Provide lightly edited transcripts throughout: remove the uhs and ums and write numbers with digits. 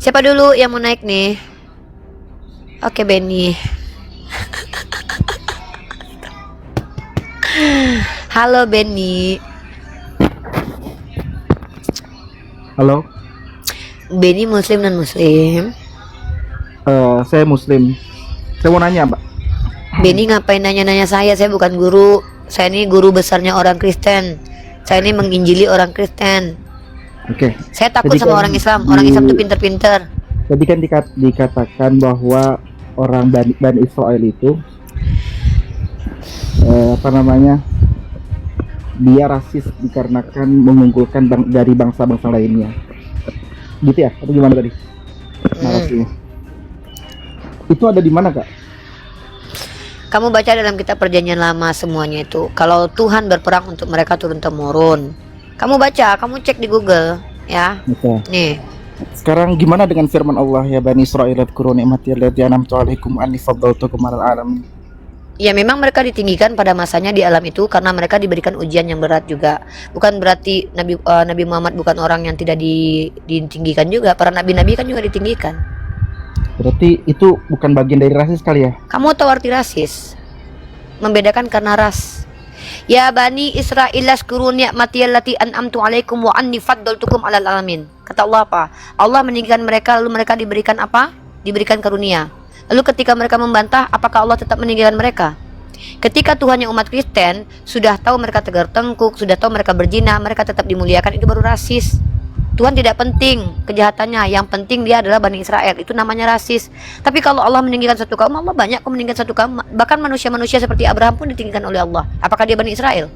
Siapa dulu yang mau naik nih? Oke, Benny. Halo, Benny. Halo, Benny muslim dan muslim. saya Muslim. Saya mau nanya, Mbak. Benny ngapain nanya-nanya saya? Saya bukan guru. Saya ini guru besarnya orang Kristen. Saya ini menginjili orang Kristen. Oke. Saya takut Tadi sama kan orang Islam. di Orang Islam tuh pinter-pinter. tadi kan dikatakan bahwa orang Bani Israel itu apa namanya? Dia rasis dikarenakan mengunggulkan dari bangsa-bangsa lainnya. Gitu ya? Atau gimana tadi narasinya? Itu ada di mana, Kak? Kamu baca dalam kitab perjanjian lama semuanya itu. Kalau Tuhan berperang untuk mereka turun temurun. Kamu baca, kamu cek di Google ya. Oke. Nih. Sekarang gimana dengan firman Allah, ya Bani Israil adkuru ni'mati allati an'amtu 'alaikum anni faddaltukum 'alal 'alamin. Ya memang mereka ditinggikan pada masanya di alam itu karena mereka diberikan ujian yang berat juga. Bukan berarti Nabi Muhammad bukan orang yang tidak ditinggikan juga. Para nabi-nabi kan juga ditinggikan. Berarti itu bukan bagian dari rasis kali ya? Kamu tahu arti rasis? Membedakan karena ras. Ya Bani Israil azkuru ni'mati allati an'amtu 'alaikum wa anni faddaltukum 'alal 'alamin. Kata Allah apa? Allah meninggikan mereka lalu mereka diberikan apa? Diberikan karunia. Lalu ketika mereka membantah, apakah Allah tetap meninggikan mereka? Ketika Tuhannya umat Kristen sudah tahu mereka tegar tengkuk, sudah tahu mereka berzina, mereka tetap dimuliakan, itu baru rasis. Tuhan tidak penting kejahatannya, yang penting dia adalah Bani Israel, itu namanya rasis. Tapi kalau Allah meninggikan satu kaum, Allah banyak kok meninggikan satu kaum. Bahkan manusia-manusia seperti Abraham pun ditinggikan oleh Allah. Apakah dia Bani Israel?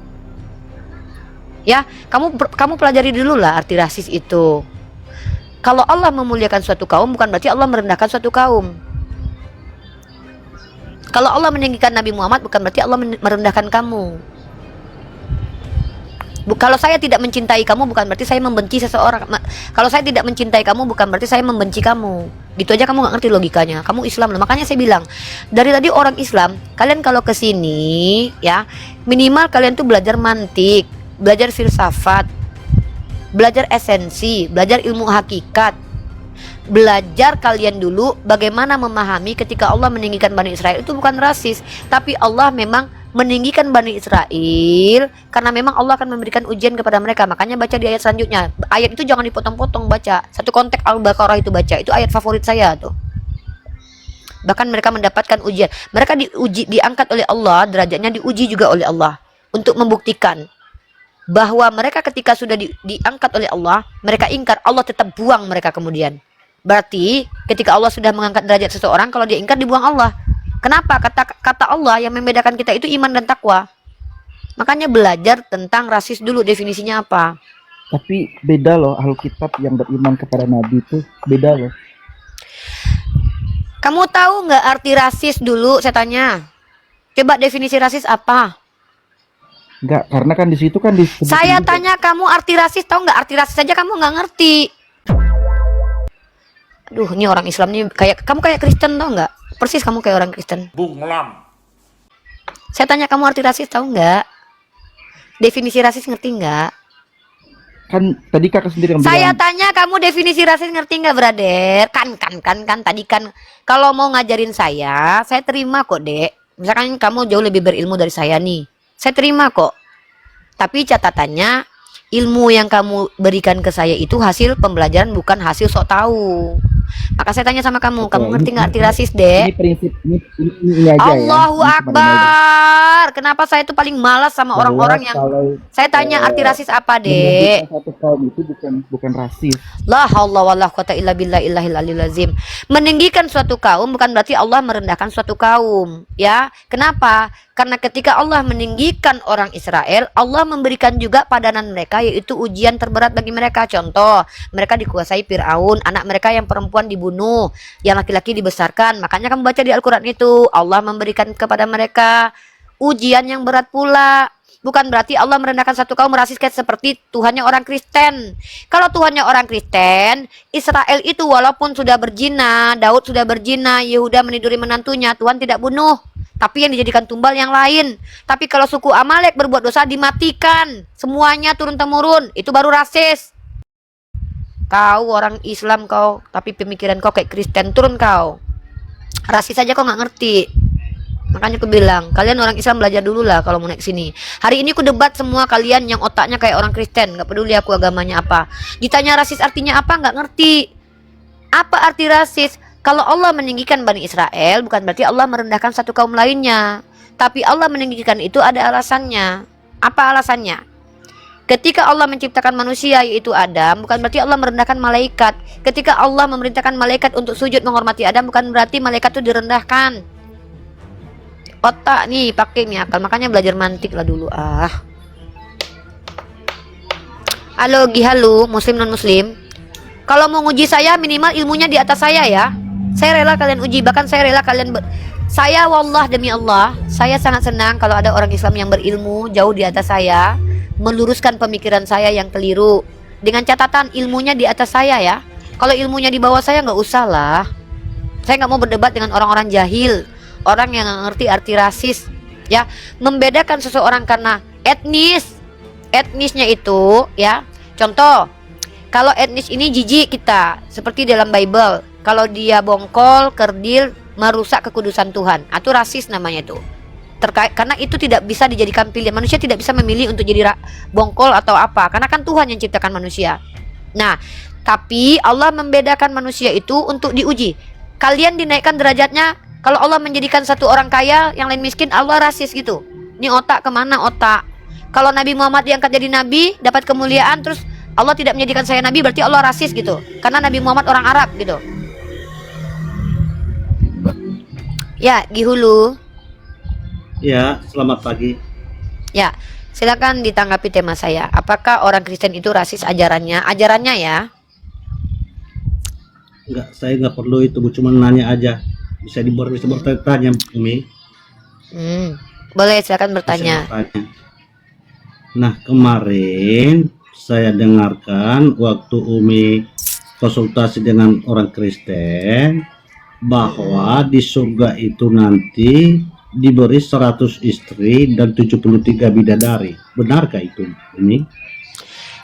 Ya, kamu pelajari dulu lah arti rasis itu. Kalau Allah memuliakan suatu kaum, bukan berarti Allah merendahkan suatu kaum. Kalau Allah meninggikan Nabi Muhammad, bukan berarti Allah merendahkan kamu. Kalau saya tidak mencintai kamu, bukan berarti saya membenci seseorang. Kalau saya tidak mencintai kamu, bukan berarti saya membenci kamu. Gitu aja kamu nggak ngerti logikanya. Kamu Islam loh. Makanya saya bilang, dari tadi orang Islam, kalian kalau kesini, ya minimal kalian tuh belajar mantik, belajar filsafat, belajar esensi, belajar ilmu hakikat. Belajar kalian dulu bagaimana memahami ketika Allah meninggikan Bani Israel itu bukan rasis, tapi Allah memang meninggikan Bani Israel karena memang Allah akan memberikan ujian kepada mereka. Makanya baca di ayat selanjutnya. Ayat itu jangan dipotong-potong, baca. Satu konteks Al-Baqarah itu baca. Itu ayat favorit saya tuh. Bahkan mereka mendapatkan ujian. Mereka diuji, diangkat oleh Allah, derajatnya diuji juga oleh Allah untuk membuktikan bahwa mereka ketika sudah diangkat oleh Allah, mereka ingkar, Allah tetap buang mereka kemudian. Berarti ketika Allah sudah mengangkat derajat seseorang, kalau dia ingkar dibuang Allah. Kenapa? Kata Allah yang membedakan kita itu iman dan takwa. Makanya belajar tentang rasis dulu, definisinya apa. Tapi beda loh, Alkitab yang beriman kepada Nabi itu beda loh. Kamu tahu nggak arti rasis dulu? Saya tanya. Coba definisi rasis apa? Enggak, karena kan di situ kan disebut. Saya tanya kamu arti rasis, tahu nggak arti rasis saja kamu nggak ngerti. Aduh, ini orang Islam nih kamu kayak Kristen, tau nggak? Persis kamu kayak orang Kristen. Bunglam. Saya tanya kamu arti rasis tahu nggak? Definisi rasis ngerti nggak? Kan tadi kakak sendiri yang Saya bilang. tanya kamu definisi rasis ngerti nggak, brother? Kan tadi kan kalau mau ngajarin saya terima kok, Dek. Misalkan kamu jauh lebih berilmu dari saya nih, saya terima kok. Tapi catatannya ilmu yang kamu berikan ke saya itu hasil pembelajaran, bukan hasil sok tahu. Maka saya tanya sama kamu, Oke, kamu ngerti nggak arti rasis, Ini Dek? prinsip ini aja Allahu ya. Ini kepada Nabi. Akbar. Kenapa saya itu paling malas sama orang-orang yang Kalau saya tanya arti rasis apa, meninggikan Dek? satu kaum itu bukan rasis. La haula wala quwata illa billah illahil aliyil azim. Meninggikan suatu kaum bukan berarti Allah merendahkan suatu kaum, ya. Kenapa? Karena ketika Allah meninggikan orang Israel, Allah memberikan juga padanan mereka, yaitu ujian terberat bagi mereka. Contoh, mereka dikuasai Fir'aun, anak mereka yang perempuan dibunuh, yang laki-laki dibesarkan. Makanya kamu baca di Al-Quran itu, Allah memberikan kepada mereka ujian yang berat pula. Bukan berarti Allah merendahkan satu kaum rasis seperti Tuhannya orang Kristen. Kalau Tuhannya orang Kristen, Israel itu walaupun sudah berzina, Daud sudah berzina, Yehuda meniduri menantunya, Tuhan tidak bunuh. Tapi yang dijadikan tumbal yang lain. Tapi kalau suku Amalek berbuat dosa dimatikan. Semuanya turun-temurun. Itu baru rasis. Kau orang Islam kau, tapi pemikiran kau kayak Kristen, turun kau. Rasis aja kau nggak ngerti. Makanya aku bilang, kalian orang Islam belajar dulu lah kalau mau naik sini. Hari ini aku debat semua kalian yang otaknya kayak orang Kristen, nggak peduli aku agamanya apa. Ditanya rasis artinya apa, nggak ngerti. Apa arti rasis? Kalau Allah meninggikan Bani Israel, bukan berarti Allah merendahkan satu kaum lainnya. Tapi Allah meninggikan itu ada alasannya. Apa alasannya? Ketika Allah menciptakan manusia yaitu Adam, bukan berarti Allah merendahkan malaikat. Ketika Allah memerintahkan malaikat untuk sujud menghormati Adam, bukan berarti malaikat itu direndahkan. Otak nih pakai nih akal, makanya belajar mantik lah dulu. Halo Gihalu, muslim non muslim. Kalau mau nguji saya minimal ilmunya di atas saya ya. Saya rela kalian uji, bahkan saya rela kalian saya wallah demi Allah, saya sangat senang kalau ada orang Islam yang berilmu jauh di atas saya, meluruskan pemikiran saya yang keliru. Dengan catatan ilmunya di atas saya ya. Kalau ilmunya di bawah saya nggak usah lah. Saya nggak mau berdebat dengan orang-orang jahil, orang yang nggak ngerti arti rasis. Ya, membedakan seseorang karena etnisnya itu ya. Contoh, kalau etnis ini jijik kita, seperti dalam Bible, kalau dia bongkol, kerdil, merusak kekudusan Tuhan, itu rasis namanya itu. Terkait karena itu tidak bisa dijadikan pilihan. Manusia tidak bisa memilih untuk jadi bongkol atau apa, karena kan Tuhan yang ciptakan manusia. Nah, tapi Allah membedakan manusia itu untuk diuji. Kalian dinaikkan derajatnya. Kalau Allah menjadikan satu orang kaya, yang lain miskin, Allah rasis gitu. Ini otak kemana otak? Kalau Nabi Muhammad diangkat jadi nabi, dapat kemuliaan, terus Allah tidak menjadikan saya nabi, berarti Allah rasis gitu. Karena Nabi Muhammad orang Arab gitu. Ya, Gihulu. Ya, selamat pagi. Ya, silakan ditanggapi tema saya. Apakah orang Kristen itu rasis ajarannya? Ajarannya ya? Enggak, saya nggak perlu itu, Bu, cuma nanya aja. Bisa bertanya, Umi. Boleh, silakan bertanya. Bisa bertanya. Nah, kemarin saya dengarkan waktu Umi konsultasi dengan orang Kristen bahwa di surga itu nanti diberi 100 istri dan 73 bidadari. Benarkah itu, Umi?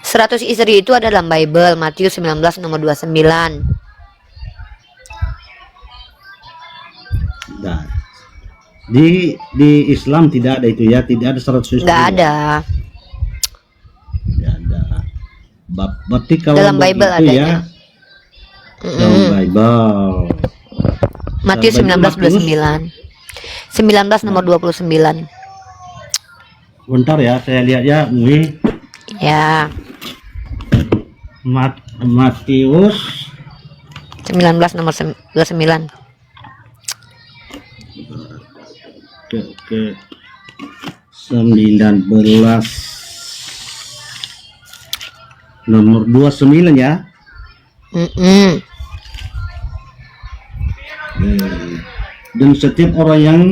100 istri itu ada dalam Bible, Matius 19 nomor 29. Nah, di Islam tidak ada itu ya, tidak ada 100 istri. Nggak ada. Tidak ada. Berarti kalau Dalam Bible begitu adanya. ya, dalam Bible. Matius 19:29. 19 nomor 29. Bentar ya, saya lihat ya, Umi. Ya, Matius 19 nomor 29. ke 19 nomor 29 ya. Dan setiap orang yang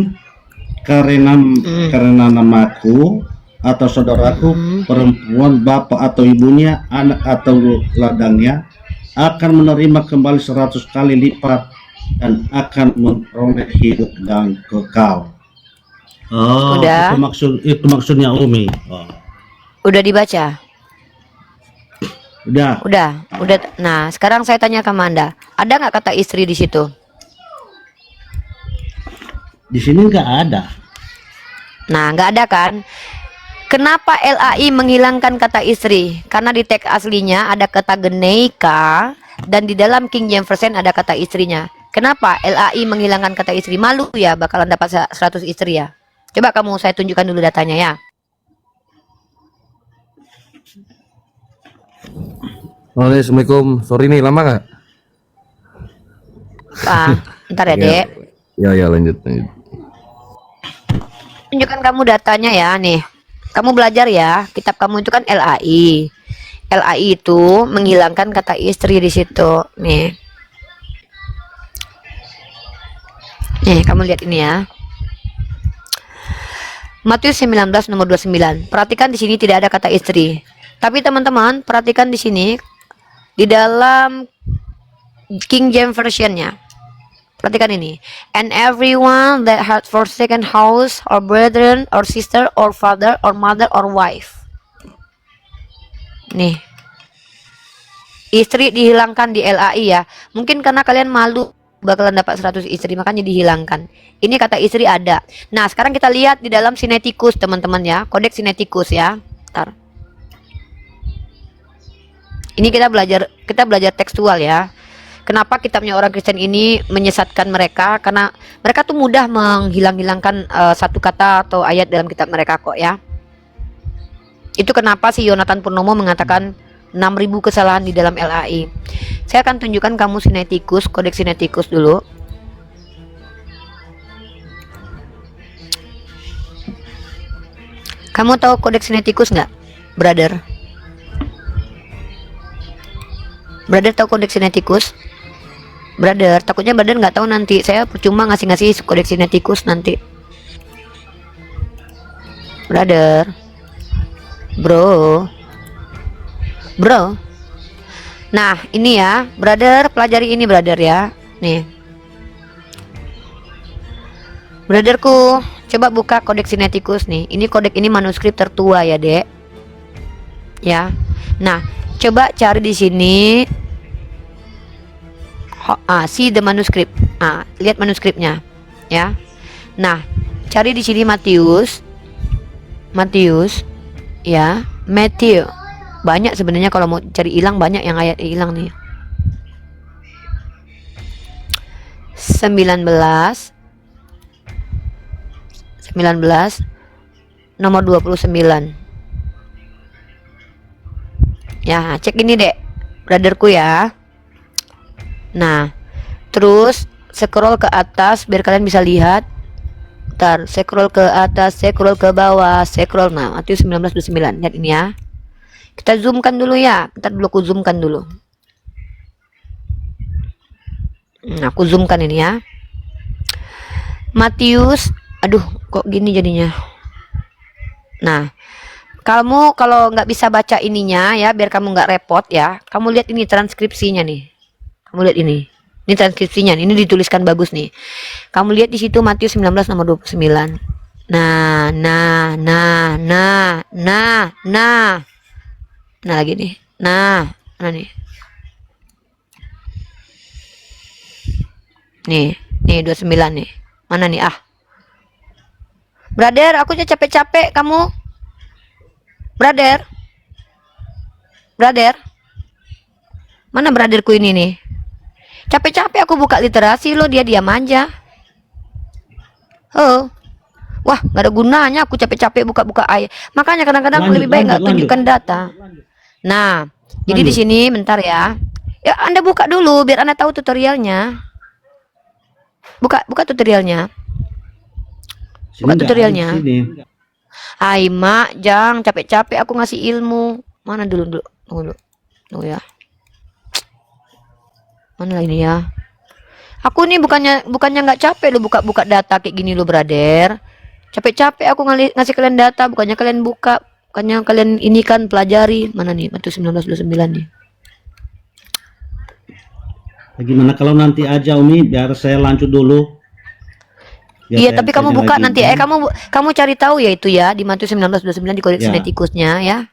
karena namaku atau saudaraku, perempuan, bapak atau ibunya, anak atau ladangnya, akan menerima kembali 100 kali lipat dan akan memperoleh hidup dan kekal. Oh, Udah. itu maksudnya Umi. Oh. Udah dibaca? Udah. Udah. Nah, sekarang saya tanya ke Anda, ada nggak kata istri di situ? Di sini nggak ada. Nah, nggak ada kan? Kenapa LAI menghilangkan kata istri? Karena di teks aslinya ada kata geneika dan di dalam King James Version ada kata istrinya. Kenapa LAI menghilangkan kata istri? Malu ya bakalan dapat 100 istri ya. Coba kamu saya tunjukkan dulu datanya ya. Halo, Assalamualaikum. Sorry nih, lama nggak? Ntar ya, Dek. Ya, lanjut. Tunjukkan kamu datanya ya, nih. Kamu belajar ya, kitab kamu itu kan LAI. LAI itu menghilangkan kata istri di situ. Nih, kamu lihat ini ya. Matius 19 nomor 29. Perhatikan di sini tidak ada kata istri. Tapi teman-teman, perhatikan di sini di dalam King James Version-nya. Perhatikan ini. And everyone that had forsaken house or brethren or sister or father or mother or wife. Nih. Istri dihilangkan di LAI ya. Mungkin karena kalian malu bakalan dapat 100 istri, makanya dihilangkan. Ini kata istri ada. Nah, sekarang kita lihat di dalam Sinaiticus, teman-teman ya. Kodeks Sinaiticus ya. Ntar. Ini kita belajar tekstual ya. Kenapa kitabnya orang Kristen ini menyesatkan mereka? Karena mereka tuh mudah menghilang-hilangkan satu kata atau ayat dalam kitab mereka kok ya. Itu kenapa si Yonatan Purnomo mengatakan 6.000 kesalahan di dalam LAI. Saya akan tunjukkan kamu Sinaiticus, kodeks Sinaiticus dulu. Kamu tahu kodeks Sinaiticus nggak, brother? Brother tahu kodeks Sinaiticus? Brother, takutnya brother nggak tahu nanti. Saya percuma ngasih kodeks Sinaiticus nanti. Brother, bro. Nah, ini ya, brother, pelajari ini brother ya. Nih. Brotherku, coba buka kodeks Sinaiticus nih. Ini kodeks ini manuskrip tertua ya, Dek. Ya. Nah, coba cari di sini. See the manuscript. Lihat manuskripnya, ya. Nah, cari di sini Matius, ya, Matthew. Banyak sebenarnya kalau mau cari hilang, banyak yang ayat hilang nih. 19 nomor 29. Ya, cek ini, Dek. Brotherku ya. Nah, terus scroll ke atas biar kalian bisa lihat. Ntar scroll ke atas, scroll ke bawah, scroll. Nah, Matius 19:29. Lihat ini ya. Kita zoomkan dulu ya. Ntar dulu aku zoomkan dulu. Aku zoomkan ini ya. Matius, aduh, kok gini jadinya. Nah, kamu kalau nggak bisa baca ininya ya, biar kamu nggak repot ya. Kamu lihat ini transkripsinya nih. Kamu lihat ini. Ini transkripsinya. Ini dituliskan bagus nih. Kamu lihat di situ Matius 19 nomor 29. Nah. Nah lagi nih. Nah, mana nih? Nih 29 nih. Mana nih? Brother, aku capek-capek kamu. Brother. Mana brotherku ini nih? Capek-capek aku buka literasi lo, dia diam aja. Wah, nggak ada gunanya aku capek-capek buka-buka ayat. Makanya kadang-kadang lebih baik nggak tunjukkan data. Nah, jadi di sini bentar ya. Ya, Anda buka dulu biar Anda tahu tutorialnya. Buka tutorialnya. Buka tutorialnya. Hai, Mak, jangan capek-capek aku ngasih ilmu. Mana dulu. Tunggu ya. Mana ini ya? Aku nih bukannya nggak capek lo buka data kayak gini lo, brother. Capek-capek aku ngasih kalian data, bukannya kalian buka. Bukannya kalian ini kan pelajari. Mana nih? Matius 19:29 nih. Gimana kalau nanti aja Umi, biar saya lanjut dulu. Iya, tapi kamu buka nanti. Kamu cari tahu ya itu ya di Matius 19:29 di kodeks Sinaiticusnya ya.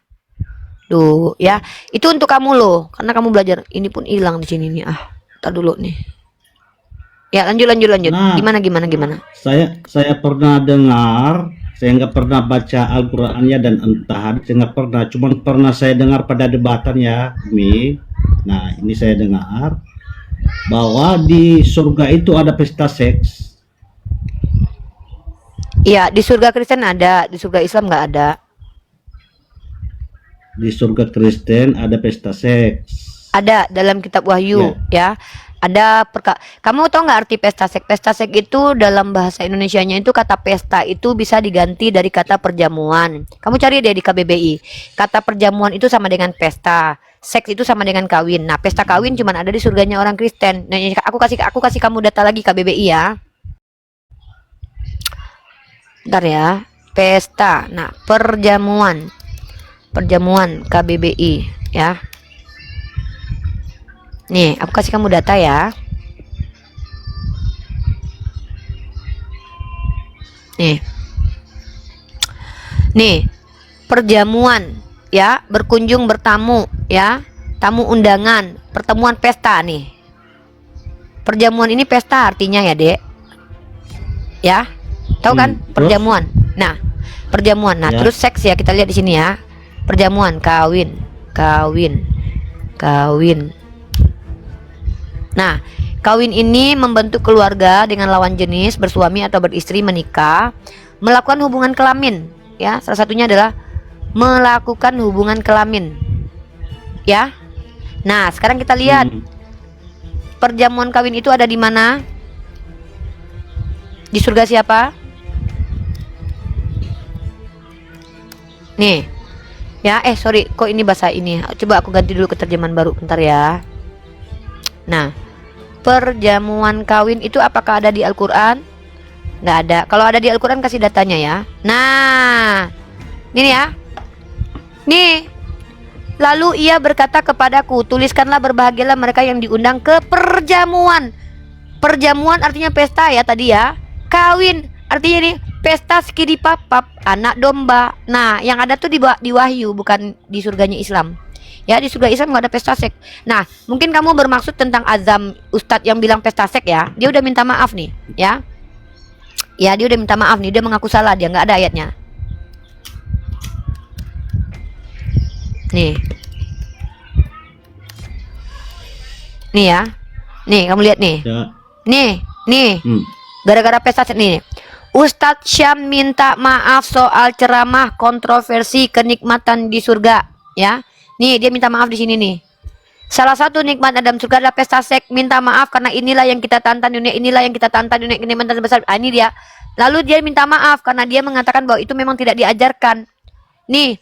Duh, ya. Itu untuk kamu loh, karena kamu belajar. Ini pun hilang di sini nih. Tar dulu nih. Ya, lanjut. Nah, gimana? Saya pernah dengar. Saya nggak pernah baca Al-Qur'annya dan entah saya nggak pernah, cuman pernah saya dengar pada debatan ya, Mi. Nah, ini saya dengar bahwa di surga itu ada pesta seks. Iya, di surga Kristen ada, di surga Islam nggak ada. Di surga Kristen ada pesta seks. Ada dalam kitab Wahyu ya. Ada kamu tahu nggak arti pesta seks? Pesta seks itu dalam bahasa Indonesianya itu kata pesta itu bisa diganti dari kata perjamuan. Kamu cari deh di KBBI. Kata perjamuan itu sama dengan pesta. Seks itu sama dengan kawin. Nah, pesta kawin cuman ada di surganya orang Kristen. Nah, aku kasih kamu data lagi KBBI ya. Bentar ya. Pesta. Nah, perjamuan KBBI ya. Nih, aku kasih kamu data ya. Nih, perjamuan ya, berkunjung bertamu ya. tamu undangan, pertemuan pesta nih. Perjamuan ini pesta artinya ya, Dek. Ya. Tahu kan? Terus? Perjamuan. Nah, perjamuan. Nah, Ya. terus seks ya, kita lihat di sini ya. Perjamuan, kawin. Nah, kawin ini membentuk keluarga dengan lawan jenis, bersuami atau beristri, menikah, melakukan hubungan kelamin, ya. Salah satunya adalah melakukan hubungan kelamin. Ya. Nah, sekarang kita lihat perjamuan kawin itu ada di mana? Di surga siapa? Nih. Ya, sorry, kok ini bahasa ini. Coba aku ganti dulu ke terjemahan baru, bentar ya. Nah, perjamuan kawin itu apakah ada di Al-Quran? Nggak ada. Kalau ada di Al-Quran kasih datanya ya. Nah, ini ya. Nih. Lalu ia berkata kepadaku, tuliskanlah berbahagialah mereka yang diundang ke perjamuan. Perjamuan artinya pesta ya tadi ya. Kawin artinya ini pesta skidi papap, anak domba. Nah, yang ada tuh di Wahyu, bukan di surganya Islam. Ya, di surga Islam nggak ada pesta seks. Nah, mungkin kamu bermaksud tentang azam Ustadz yang bilang pesta seks ya. Dia udah minta maaf nih, ya. Ya, dia udah minta maaf nih, dia mengaku salah, dia nggak ada ayatnya. Nih. Nih ya. Nih, kamu lihat nih. Ya. Nih. Gara-gara pesta seks nih. Ustadz Syam minta maaf soal ceramah kontroversi kenikmatan di surga, ya. Nih, dia minta maaf di sini nih. Salah satu nikmat dalam surga adalah pesta seks. Minta maaf karena inilah yang kita tantang dunia, inilah yang kita tantang dunia, kenikmatan besar. Ini dia. Lalu dia minta maaf karena dia mengatakan bahwa itu memang tidak diajarkan. Nih,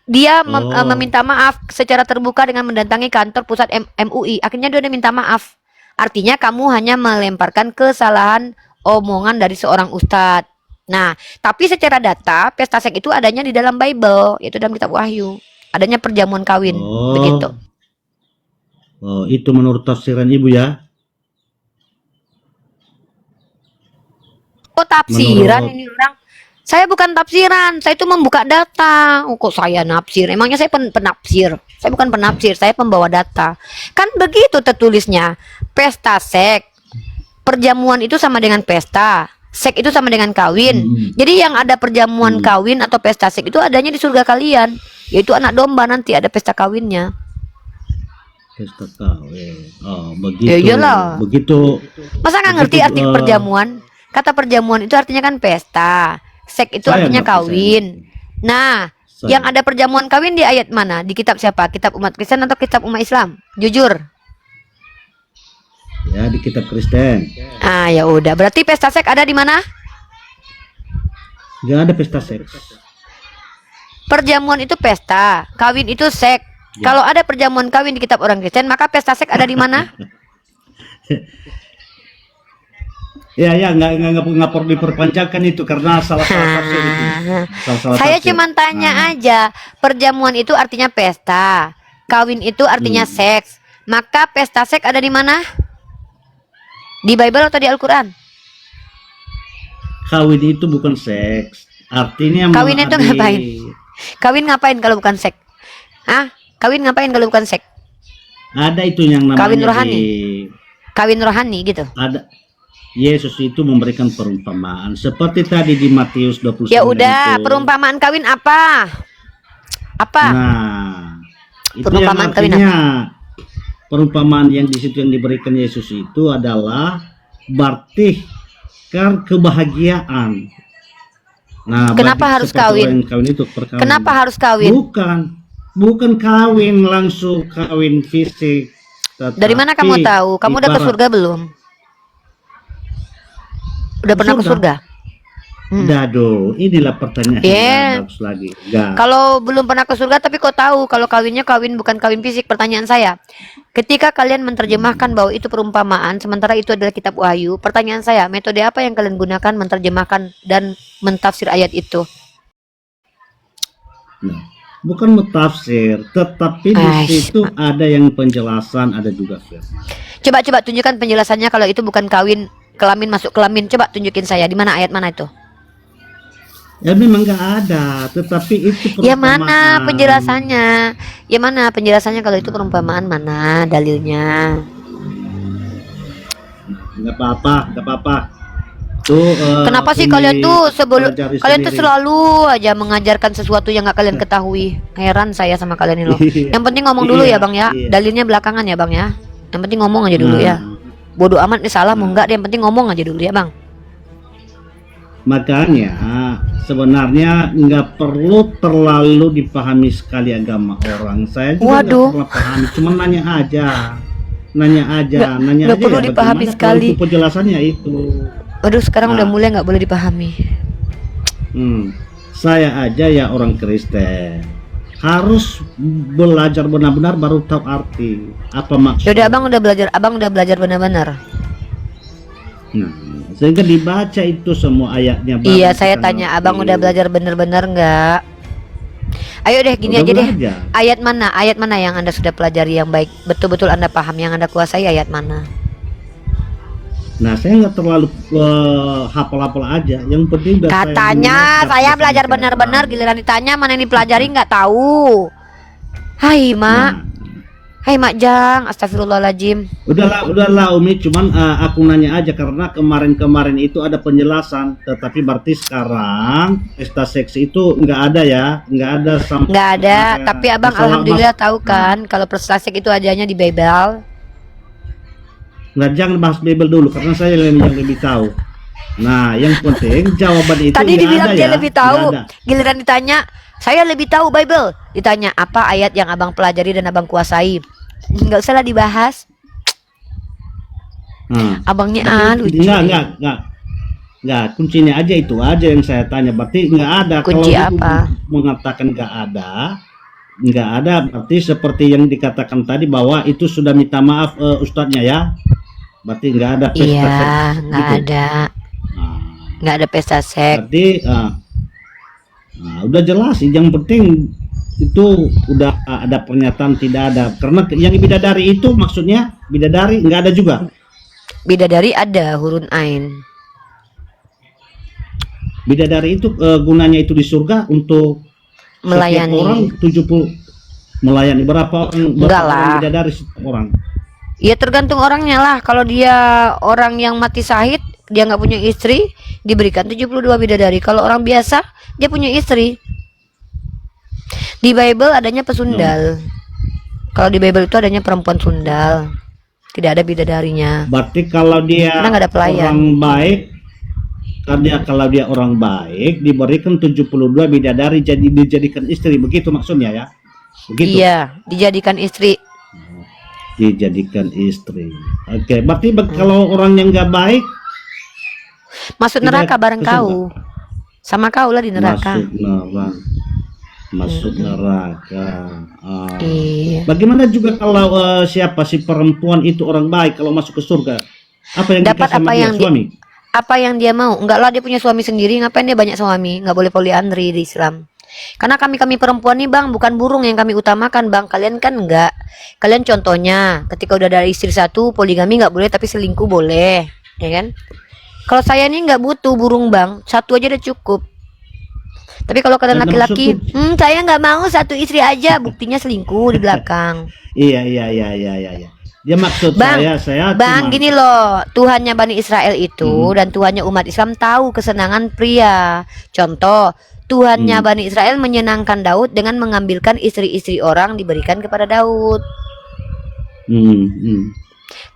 dia meminta maaf secara terbuka dengan mendatangi kantor pusat MUI. Akhirnya dia udah minta maaf. Artinya kamu hanya melemparkan kesalahan omongan dari seorang ustadz. Nah, tapi secara data pesta seks itu adanya di dalam Bible, yaitu dalam kitab Wahyu. Adanya perjamuan kawin, begitu. Oh, itu menurut tafsiran Ibu ya? Oh, tafsiran ini orang. Saya bukan tafsiran, saya itu membuka data. Oh, kok saya nafsir? Emangnya saya penafsir? Saya bukan penafsir, saya pembawa data. Kan begitu tertulisnya. Pesta seks. Perjamuan itu sama dengan pesta. Seks itu sama dengan kawin. Jadi yang ada perjamuan kawin atau pesta seks itu adanya di surga kalian. Yaitu anak domba, nanti ada pesta kawinnya. Pesta kawin. Oh, begitu. Ya iyalah. Begitu. Masa nggak ngerti arti perjamuan? Kata perjamuan itu artinya kan pesta. Seks itu Saya artinya ngerti, kawin. Nah, Saya. yang ada perjamuan kawin di ayat mana? Di kitab siapa? Kitab umat Kristen atau kitab umat Islam? Jujur. Ya, di kitab Kristen. Ah, ya udah. Berarti pesta seks ada di mana? Nggak ada pesta seks. Perjamuan itu pesta, kawin itu seks. Ya. Kalau ada perjamuan kawin di kitab orang Kristen, maka pesta seks ada di mana? Ya, nggak perlu diperpanjangkan itu karena salah tafsir itu. Salah Saya tafsir. cuma tanya aja. Perjamuan itu artinya pesta, kawin itu artinya seks. Maka pesta seks ada di mana? Di Bible atau di Al-Quran? Kawin itu bukan seks. Artinya Kawin itu ngapain? Kawin ngapain kalau bukan seks? Hah? Kawin ngapain kalau bukan seks? Ada itu yang namanya Kawin rohani. di- Kawin rohani gitu. ada Yesus itu memberikan perumpamaan seperti tadi di Matius 29 Ya udah, itu. perumpamaan kawin apa? Apa? Nah, itu Perumpamaan yang kawin artinya perumpamaan yang di situ yang diberikan Yesus itu adalah berarti kebahagiaan. Nah, Kenapa berarti harus seperti kawin? orang kawin itu perkawin. Kenapa harus kawin? Bukan kawin langsung kawin fisik. Dari mana kamu tahu? Kamu udah ke surga belum? Udah pernah ke surga? Dado, inilah pertanyaan Yeah. yang bagus lagi. Enggak. Kalau belum pernah ke surga tapi kok tahu kalau kawinnya kawin bukan kawin fisik. Pertanyaan saya, ketika kalian menerjemahkan bahwa itu perumpamaan sementara itu adalah kitab Wahyu, pertanyaan saya, metode apa yang kalian gunakan menerjemahkan dan mentafsir ayat itu? Nah, bukan metafsir, tetapi di situ ada yang penjelasan, ada juga firman. Coba tunjukkan penjelasannya kalau itu bukan kawin kelamin masuk kelamin. Coba tunjukin saya di mana ayat mana itu? Ya memang nggak ada, tetapi itu Ya mana perumpamaan. penjelasannya? Ya mana penjelasannya kalau itu perumpamaan, mana dalilnya? Nggak apa-apa, nggak apa-apa. Tuh, Kenapa sih Umi kalian tuh pelajari kalian tuh sendiri. selalu aja mengajarkan sesuatu yang nggak kalian ketahui? Heran saya sama kalian ini loh. Iya. Yang penting ngomong dulu ya Iya, bang ya. iya. Dalilnya belakangan ya bang ya. Yang penting ngomong aja dulu ya. Nah, Bodoh amat nih salah mau enggak, yang penting ngomong aja dulu ya bang. makanya sebenarnya nggak perlu terlalu dipahami sekali agama orang. Saya juga nggak Waduh. pernah pahami, cuma nanya aja, nanya aja, nggak perlu ya, dipahami bagaimana sekali. kalau itu penjelasannya itu. Waduh sekarang udah Nah. mulai nggak boleh dipahami. Saya aja ya orang Kristen harus belajar benar-benar baru tahu arti apa maksud. Yaudah abang udah belajar benar-benar. Nah, sehingga dibaca itu semua ayatnya. baru Iya kita saya tanya ngerti. abang udah belajar benar-benar nggak? Ayo deh gini Udah aja deh. belajar. Ayat mana yang anda sudah pelajari yang baik, betul-betul anda paham, yang anda kuasai ayat mana? Nah, saya nggak terlalu hafal-hafal aja. Yang penting udah Katanya mendengar saya pesan belajar saya. benar-benar, giliran ditanya mana yang dipelajari nggak tahu. Hai mak, Nah, hai mak Jang, astagfirullahaladzim. udahlah Umi, cuman aku nanya aja karena kemarin itu ada penjelasan, tetapi berarti sekarang pesta seks itu nggak ada ya, nggak ada sampai Nggak ada, tapi abang masalah alhamdulillah tahu kan kalau perslasik itu adanya di Bible. Nah, jangan bahas Bible dulu karena saya yang lebih tahu. Nah, yang penting jawaban itu Tadi nggak dibilang ada dia ya, lebih nggak tahu, ada. giliran ditanya saya lebih tahu Bible, ditanya apa ayat yang abang pelajari dan abang kuasai. Nggak usah lah dibahas. Nah, Abangnya lucu. nggak. Kuncinya aja itu aja yang saya tanya. Berarti nggak ada. Kunci Kalau itu apa? mengatakan nggak ada. Berarti seperti yang dikatakan tadi bahwa itu sudah minta maaf ustadznya ya. Berarti nggak ada pesta Iya, seks, nggak gitu. ada, Nah, nggak ada pesta seks. berarti udah jelas sih. Yang penting itu udah ada pernyataan tidak ada. Karena yang bidadari itu maksudnya bidadari nggak ada juga. Bidadari ada hurun ain. Bidadari itu gunanya itu di surga untuk setiap Melayani. orang 70 melayani berapa orang Enggak orang lah. bidadari setiap orang. Ya tergantung orangnya lah. Kalau dia orang yang mati syahid, dia nggak punya istri, diberikan 72 bidadari. Kalau orang biasa, dia punya istri. Di Bible adanya pesundal. Kalau di Bible itu adanya perempuan sundal. Tidak ada bidadarinya. Berarti kalau dia Karena nggak ada pelayan. orang baik, kalau dia orang baik diberikan 72 bidadari jadi dijadikan istri, begitu maksudnya ya? Begitu. Iya, dijadikan istri. Dijadikan istri. Oke, berarti kalau orang yang nggak baik Masuk Tidak neraka bareng ke surga. kau. Sama kau lah di neraka. masuk neraka. Iya. Bagaimana juga kalau siapa si perempuan itu orang baik kalau masuk ke surga? Apa yang Dapat dikasih sama apa dia, yang suami? Apa yang dia mau? Enggak lah, dia punya suami sendiri. Ngapain dia banyak suami? Nggak boleh poliandri di Islam. Karena kami perempuan nih bang, bukan burung yang kami utamakan bang. Kalian kan enggak. Kalian contohnya, ketika udah ada istri satu, poligami nggak boleh, tapi selingkuh boleh, ya kan? Kalau saya nih nggak butuh burung bang, satu aja udah cukup. Tapi kalau kalian Nah, laki-laki, saya nggak mau satu istri aja, buktinya selingkuh di belakang. Iya. Dia maksud Bang, saya Bang, cuma- gini loh, Tuhannya Bani Israel itu dan Tuhannya umat Islam tahu kesenangan pria. Contoh, Tuhannya Bani Israel menyenangkan Daud dengan mengambilkan istri-istri orang diberikan kepada Daud.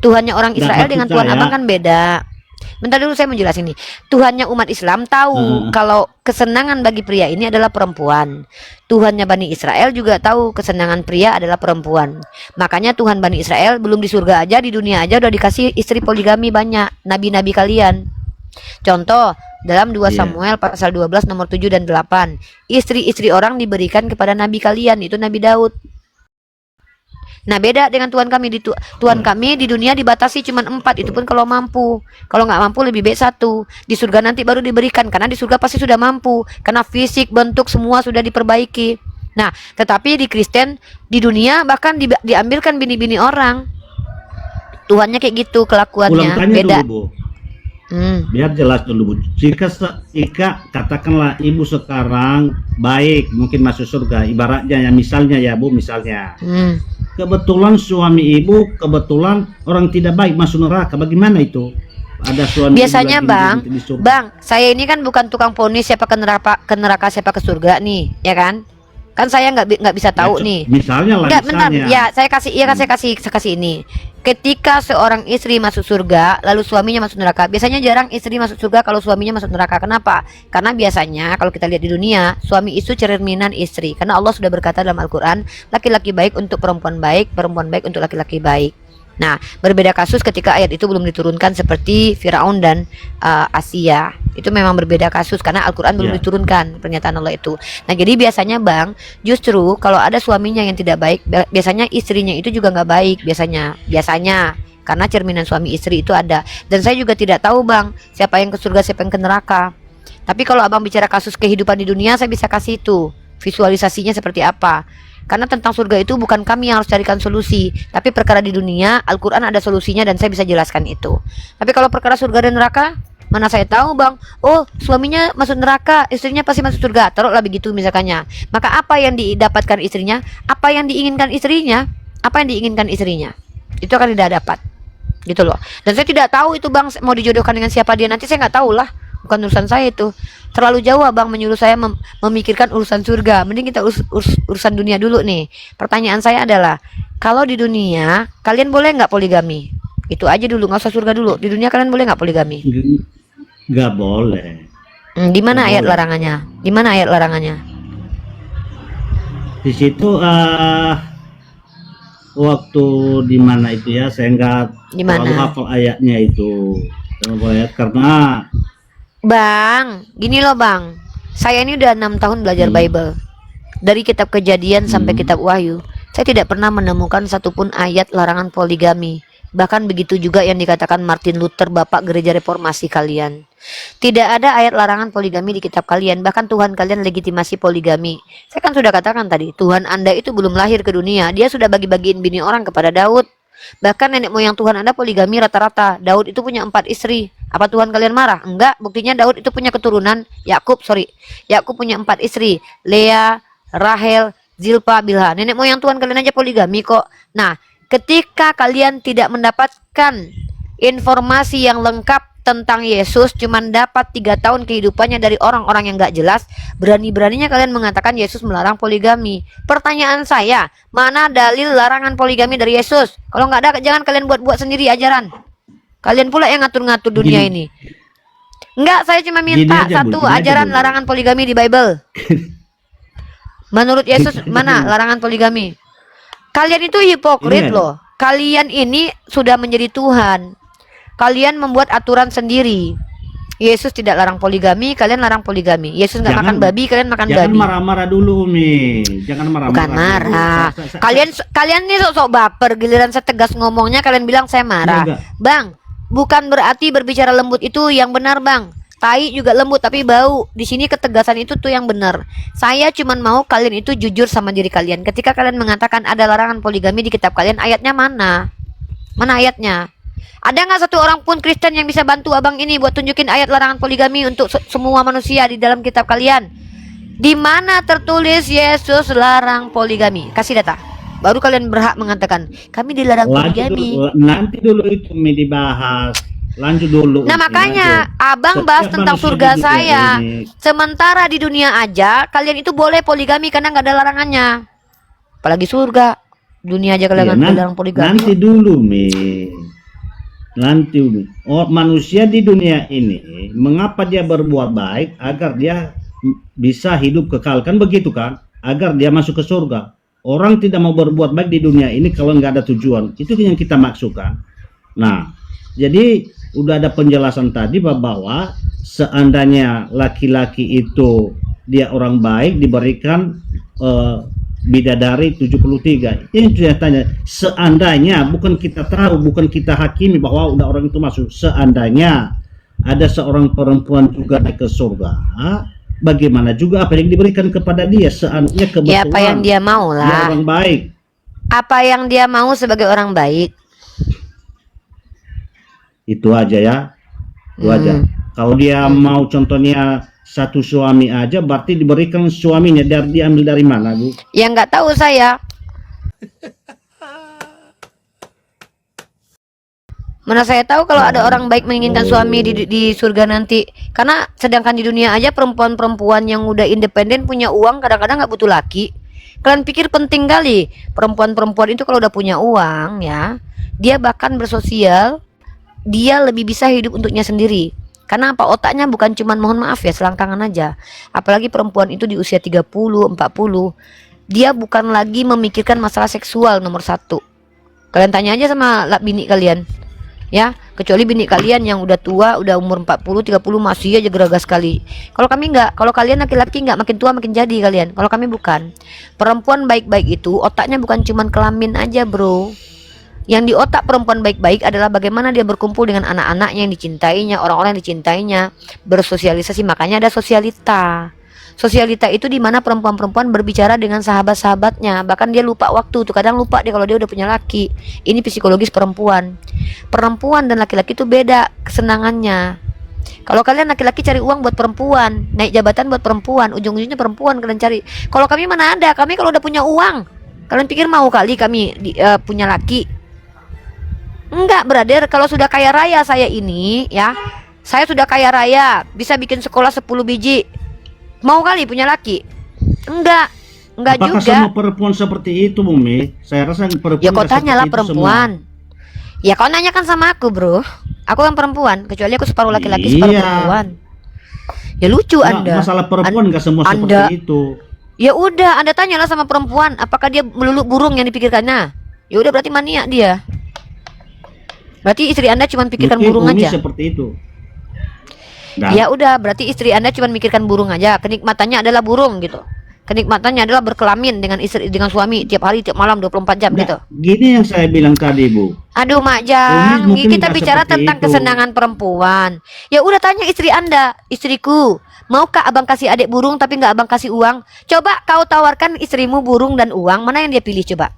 Tuhannya orang Nah, Israel maksud dengan Tuhan saya- abang kan beda. Bentar dulu saya menjelasin nih. Tuhannya umat Islam tahu kalau kesenangan bagi pria ini adalah perempuan. Tuhannya Bani Israel juga tahu kesenangan pria adalah perempuan. Makanya Tuhan Bani Israel belum di surga aja, di dunia aja udah dikasih istri poligami banyak. Nabi-nabi kalian. Contoh, dalam 2 Iya. Samuel pasal 12 nomor 7 dan 8. Istri-istri orang diberikan kepada nabi kalian, itu Nabi Daud. Nah beda dengan Tuhan kami Tuhan kami di dunia dibatasi cuma 4, itu pun kalau mampu. Kalau nggak mampu lebih baik 1. Di surga nanti baru diberikan, karena di surga pasti sudah mampu, karena fisik, bentuk semua sudah diperbaiki. Nah tetapi di Kristen di dunia bahkan diambilkan bini-bini orang. Tuhannya kayak gitu Ulang kelakuannya tanya beda. dulu, Bu. Biar jelas dulu Bu. Jika katakanlah ibu sekarang baik, mungkin masuk surga, ibaratnya ya, misalnya ya Bu, misalnya kebetulan suami ibu kebetulan orang tidak baik masuk neraka, bagaimana itu? Ada suami Biasanya ibu lagi di surga. Bang, saya ini kan bukan tukang vonis siapa ke neraka siapa ke surga nih, ya kan? Kan saya nggak bisa tahu Ya, nih. Misalnya lah, Enggak, bentar. misalnya. Ya, saya kasih ini. Ketika seorang istri masuk surga, lalu suaminya masuk neraka. Biasanya jarang istri masuk surga kalau suaminya masuk neraka. Kenapa? Karena biasanya kalau kita lihat di dunia, suami itu cerminan istri. Karena Allah sudah berkata dalam Al-Qur'an, laki-laki baik untuk perempuan baik untuk laki-laki baik. Nah, berbeda kasus ketika ayat itu belum diturunkan seperti Firaun dan Asia. Itu memang berbeda kasus karena Al-Quran belum diturunkan pernyataan Allah itu. Nah, jadi biasanya Bang, justru kalau ada suaminya yang tidak baik, biasanya istrinya itu juga nggak baik biasanya karena cerminan suami istri itu ada. Dan saya juga tidak tahu Bang, siapa yang ke surga siapa yang ke neraka. Tapi kalau Abang bicara kasus kehidupan di dunia, saya bisa kasih itu visualisasinya seperti apa. Karena tentang surga itu bukan kami yang harus carikan solusi, tapi perkara di dunia Al-Quran ada solusinya dan saya bisa jelaskan itu. Tapi kalau perkara surga dan neraka, mana saya tahu Bang. Oh, suaminya masuk neraka, istrinya pasti masuk surga, taruhlah begitu misalkannya. Maka apa yang didapatkan istrinya, apa yang diinginkan istrinya, itu akan tidak dapat, gitu loh. Dan saya tidak tahu itu Bang mau dijodohkan dengan siapa dia nanti, saya nggak tahu lah. Bukan urusan saya itu. Terlalu jauh Abang menyuruh saya memikirkan urusan surga. Mending kita urusan dunia dulu nih. Pertanyaan saya adalah, kalau di dunia kalian boleh nggak poligami? Itu aja dulu, nggak usah surga dulu. Di dunia kalian boleh nggak poligami? Nggak boleh. Di mana ayat larangannya? Di mana ayat larangannya? Di situ waktu di mana itu ya, saya nggak terlalu hafal ayatnya itu. Karena Bang, gini loh Bang, saya ini udah 6 tahun belajar Bible. Dari kitab Kejadian sampai kitab Wahyu, saya tidak pernah menemukan satupun ayat larangan poligami. Bahkan begitu juga yang dikatakan Martin Luther, Bapak Gereja Reformasi kalian. Tidak ada ayat larangan poligami di kitab kalian. Bahkan Tuhan kalian legitimasi poligami. Saya kan sudah katakan tadi, Tuhan Anda itu belum lahir ke dunia, dia sudah bagi-bagiin bini orang kepada Daud. Bahkan nenek moyang Tuhan Anda poligami rata-rata. Daud itu punya 4 istri. Apa Tuhan kalian marah? Enggak, buktinya Daud itu punya keturunan Yakub punya 4 istri, Lea, Rahel, Zilpa, Bilha. Nenek moyang Tuhan kalian aja poligami kok. Nah, ketika kalian tidak mendapatkan informasi yang lengkap tentang Yesus, cuman dapat 3 tahun kehidupannya dari orang-orang yang gak jelas, berani-beraninya kalian mengatakan Yesus melarang poligami. Pertanyaan saya, mana dalil larangan poligami dari Yesus? Kalau nggak ada, jangan kalian buat-buat sendiri ajaran. Kalian pula yang ngatur-ngatur dunia ini. Enggak, saya cuma minta satu ajaran larangan poligami di Bible. Menurut Yesus mana larangan poligami? Kalian itu hipokrit loh. Kalian ini sudah menjadi Tuhan. Kalian membuat aturan sendiri. Yesus tidak larang poligami, kalian larang poligami. Yesus nggak makan babi, kalian makan babi. Jangan marah-marah dulu, Mi. Jangan marah-marah. Bukan marah. Kalian nih sok-sok baper, giliran saya tegas ngomongnya kalian bilang saya marah. Bang, bukan berarti berbicara lembut itu yang benar, Bang. Tai juga lembut tapi bau. Di sini ketegasan itu tuh yang benar. Saya cuman mau kalian itu jujur sama diri kalian. Ketika kalian mengatakan ada larangan poligami di kitab kalian, ayatnya mana? Mana ayatnya? Ada nggak satu orang pun Kristen yang bisa bantu abang ini buat tunjukin ayat larangan poligami untuk semua manusia di dalam kitab kalian? Di mana tertulis Yesus larang poligami? Kasih data. Baru kalian berhak mengatakan kami dilarang poligami. Nanti dulu itu dibahas. Lanjut dulu. Nah makanya abang bahas tentang surga saya. Sementara di dunia aja kalian itu boleh poligami karena nggak ada larangannya. Apalagi surga. Dunia aja kalian nggak larang poligami. Nanti dulu, Mi. Nanti dulu. Oh, manusia di dunia ini mengapa dia berbuat baik agar dia bisa hidup kekal, kan begitu kan? Agar dia masuk ke surga. Orang tidak mau berbuat baik di dunia ini kalau nggak ada tujuan. Itu yang kita maksudkan. Nah, jadi udah ada penjelasan tadi bahwa seandainya laki-laki itu dia orang baik diberikan bidadari 73. Ini sudah tanya, seandainya, bukan kita tahu, bukan kita hakimi bahwa udah orang itu masuk. Seandainya ada seorang perempuan juga naik ke surga, bagaimana juga apa yang diberikan kepada dia? Seandainya kebetulan ya, apa yang dia mau lah. Dia orang baik. Apa yang dia mau sebagai orang baik? Itu aja ya. Itu aja. Kalau dia mau contohnya satu suami aja, berarti diberikan suaminya, diambil dari mana, Bu? Ya nggak tahu saya. Mana saya tahu kalau ada orang baik menginginkan suami di surga nanti. Karena sedangkan di dunia aja perempuan-perempuan yang udah independen punya uang kadang-kadang nggak butuh laki. Kalian pikir penting kali perempuan-perempuan itu kalau udah punya uang ya, dia bahkan bersosial, dia lebih bisa hidup untuknya sendiri. Karena apa? Otaknya bukan cuman mohon maaf ya selangkangan aja. Apalagi perempuan itu di usia 30, 40, dia bukan lagi memikirkan masalah seksual nomor satu. Kalian tanya aja sama bini kalian. Ya, kecuali bini kalian yang udah tua, udah umur 40, 30 masih aja geragas sekali. Kalau kami enggak, kalau kalian laki-laki enggak, makin tua makin jadi kalian. Kalau kami bukan. Perempuan baik-baik itu otaknya bukan cuman kelamin aja, Bro. Yang di otak perempuan baik-baik adalah bagaimana dia berkumpul dengan anak-anaknya yang dicintainya, orang-orang yang dicintainya, bersosialisasi, makanya ada sosialita. Sosialita itu di mana perempuan-perempuan berbicara dengan sahabat-sahabatnya, bahkan dia lupa waktu tuh, kadang lupa dia kalau dia udah punya laki. Ini psikologis perempuan. Perempuan dan laki-laki itu beda kesenangannya. Kalau kalian laki-laki cari uang buat perempuan, naik jabatan buat perempuan, ujung-ujungnya perempuan kalian cari. Kalau kami mana ada, kami kalau udah punya uang, kalian pikir mau kali kami punya laki? Enggak, brother. Kalau sudah kaya raya saya ini ya, saya sudah kaya raya, bisa bikin sekolah 10 biji. Mau kali punya laki? Enggak Apakah juga. semua perempuan seperti itu, Bumi? Saya rasa perempuan Ya kau nggak tanyalah seperti itu perempuan. Ya kau nanyakan sama aku, Bro. Aku kan perempuan, kecuali aku separuh laki-laki, separuh Iya. perempuan. Ya lucu semua. Anda. Masalah perempuan nggak semua Anda- seperti itu. Ya udah, Anda tanyalah sama perempuan, apakah dia melulu burung yang dipikirkannya? Ya udah, berarti maniak dia. Berarti istri Anda cuma pikirkan Mungkin burung Umi aja. seperti itu. Nah, Ya udah, berarti istri Anda cuma mikirkan burung aja. Kenikmatannya adalah burung gitu. Kenikmatannya adalah berkelamin dengan istri, dengan suami tiap hari, tiap malam 24 jam gitu. gini yang saya bilang tadi, Bu. Aduh, Mak Jang, mungkin kita nggak bicara seperti tentang itu. kesenangan perempuan. Ya udah, tanya istri Anda, istriku, maukah abang kasih adik burung tapi nggak abang kasih uang? Coba kau tawarkan istrimu burung dan uang, mana yang dia pilih coba?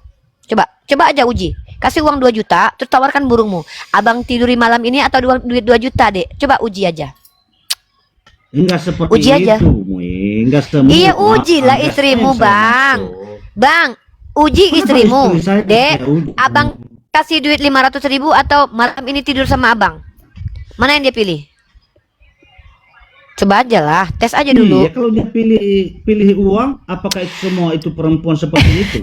Coba aja uji. Kasih uang 2 juta, terus tawarkan burungmu. Abang tiduri malam ini atau duit 2 juta, Dek? Coba uji aja. Enggak seperti Uji aja. itu, Mui. Enggak semua. Iya, ujilah Anda istrimu, saya Bang. masuk. Bang, uji Kenapa istrimu. istri saya Dek, tidak uji? abang kasih duit 500.000 atau malam ini tidur sama abang? Mana yang dia pilih? Coba aja lah, tes aja dulu. Iya, kalau dia pilih uang, apakah itu semua itu perempuan seperti itu?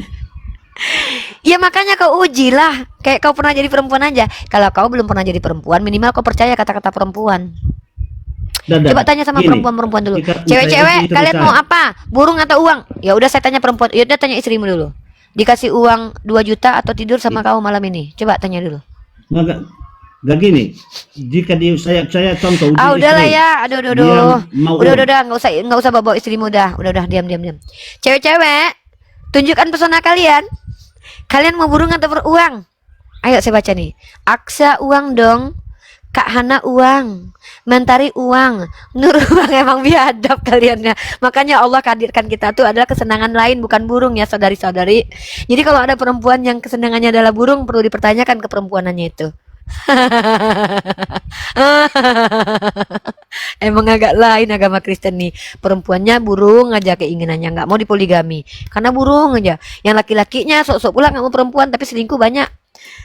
Ya makanya kau ujilah, kayak kau pernah jadi perempuan aja. Kalau kau belum pernah jadi perempuan, minimal kau percaya kata-kata perempuan. Coba tanya sama gini, perempuan-perempuan dulu. jika Cewek-cewek, itu kalian kita- mau apa? Burung atau uang? Ya udah, saya tanya perempuan. Ya udah, tanya istrimu dulu. Dikasih uang 2 juta atau tidur sama kau malam ini? Coba tanya dulu. Enggak gini. Jika saya contoh uji Ah udahlah istri. ya, aduh, Dia mau udah, nggak usah bawa istrimu dah, udah, diam. Cewek-cewek, tunjukkan pesona kalian. Kalian mau burung atau beruang? Ayo saya baca nih. Aksa uang dong, Kak Hana uang, Mentari uang, Nur uang. Emang biadab kalian ya. Makanya Allah hadirkan kita tuh adalah kesenangan lain, bukan burung ya saudari-saudari. Jadi kalau ada perempuan yang kesenangannya adalah burung, perlu dipertanyakan keperempuanannya itu. Emang agak lain agama Kristen nih. Perempuannya burung aja keinginannya, nggak mau dipoligami karena burung aja. Yang laki-lakinya sok-sok pula nggak mau perempuan tapi selingkuh banyak.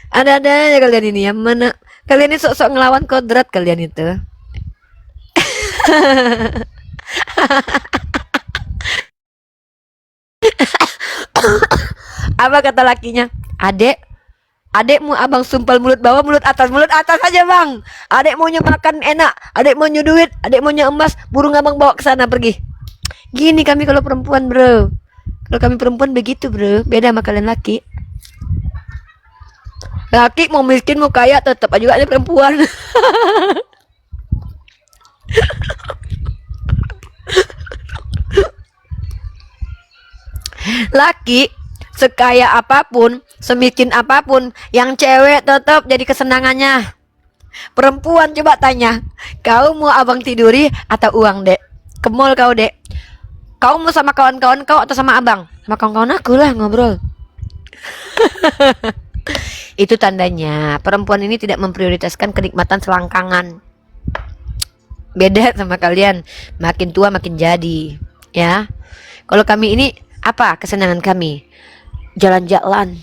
Ada-ada ya kalian ini. Yang mana kalian ini sok-sok ngelawan kodrat kalian itu. Apa kata lakinya? Adekmu abang sumpal mulut bawah mulut atas aja bang. Adek maunya makan enak, adek maunya duit, adek maunya emas, burung abang bawa ke sana pergi. Gini kami kalau perempuan, bro. Kalau kami perempuan begitu, bro. Beda sama kalian laki. Laki mau miskin mau kaya tetap aja ada perempuan. Laki sekaya apapun, semiskin apapun, yang cewek tetap jadi kesenangannya. Perempuan coba tanya, kau mau abang tiduri atau uang, Dek? Ke mall kau, Dek. Kau mau sama kawan-kawan kau atau sama abang? Sama kawan-kawan aku lah ngobrol. Itu tandanya perempuan ini tidak memprioritaskan kenikmatan selangkangan. beda sama kalian. Makin tua makin jadi, ya. Kalau kami ini apa kesenangan kami? Jalan-jalan.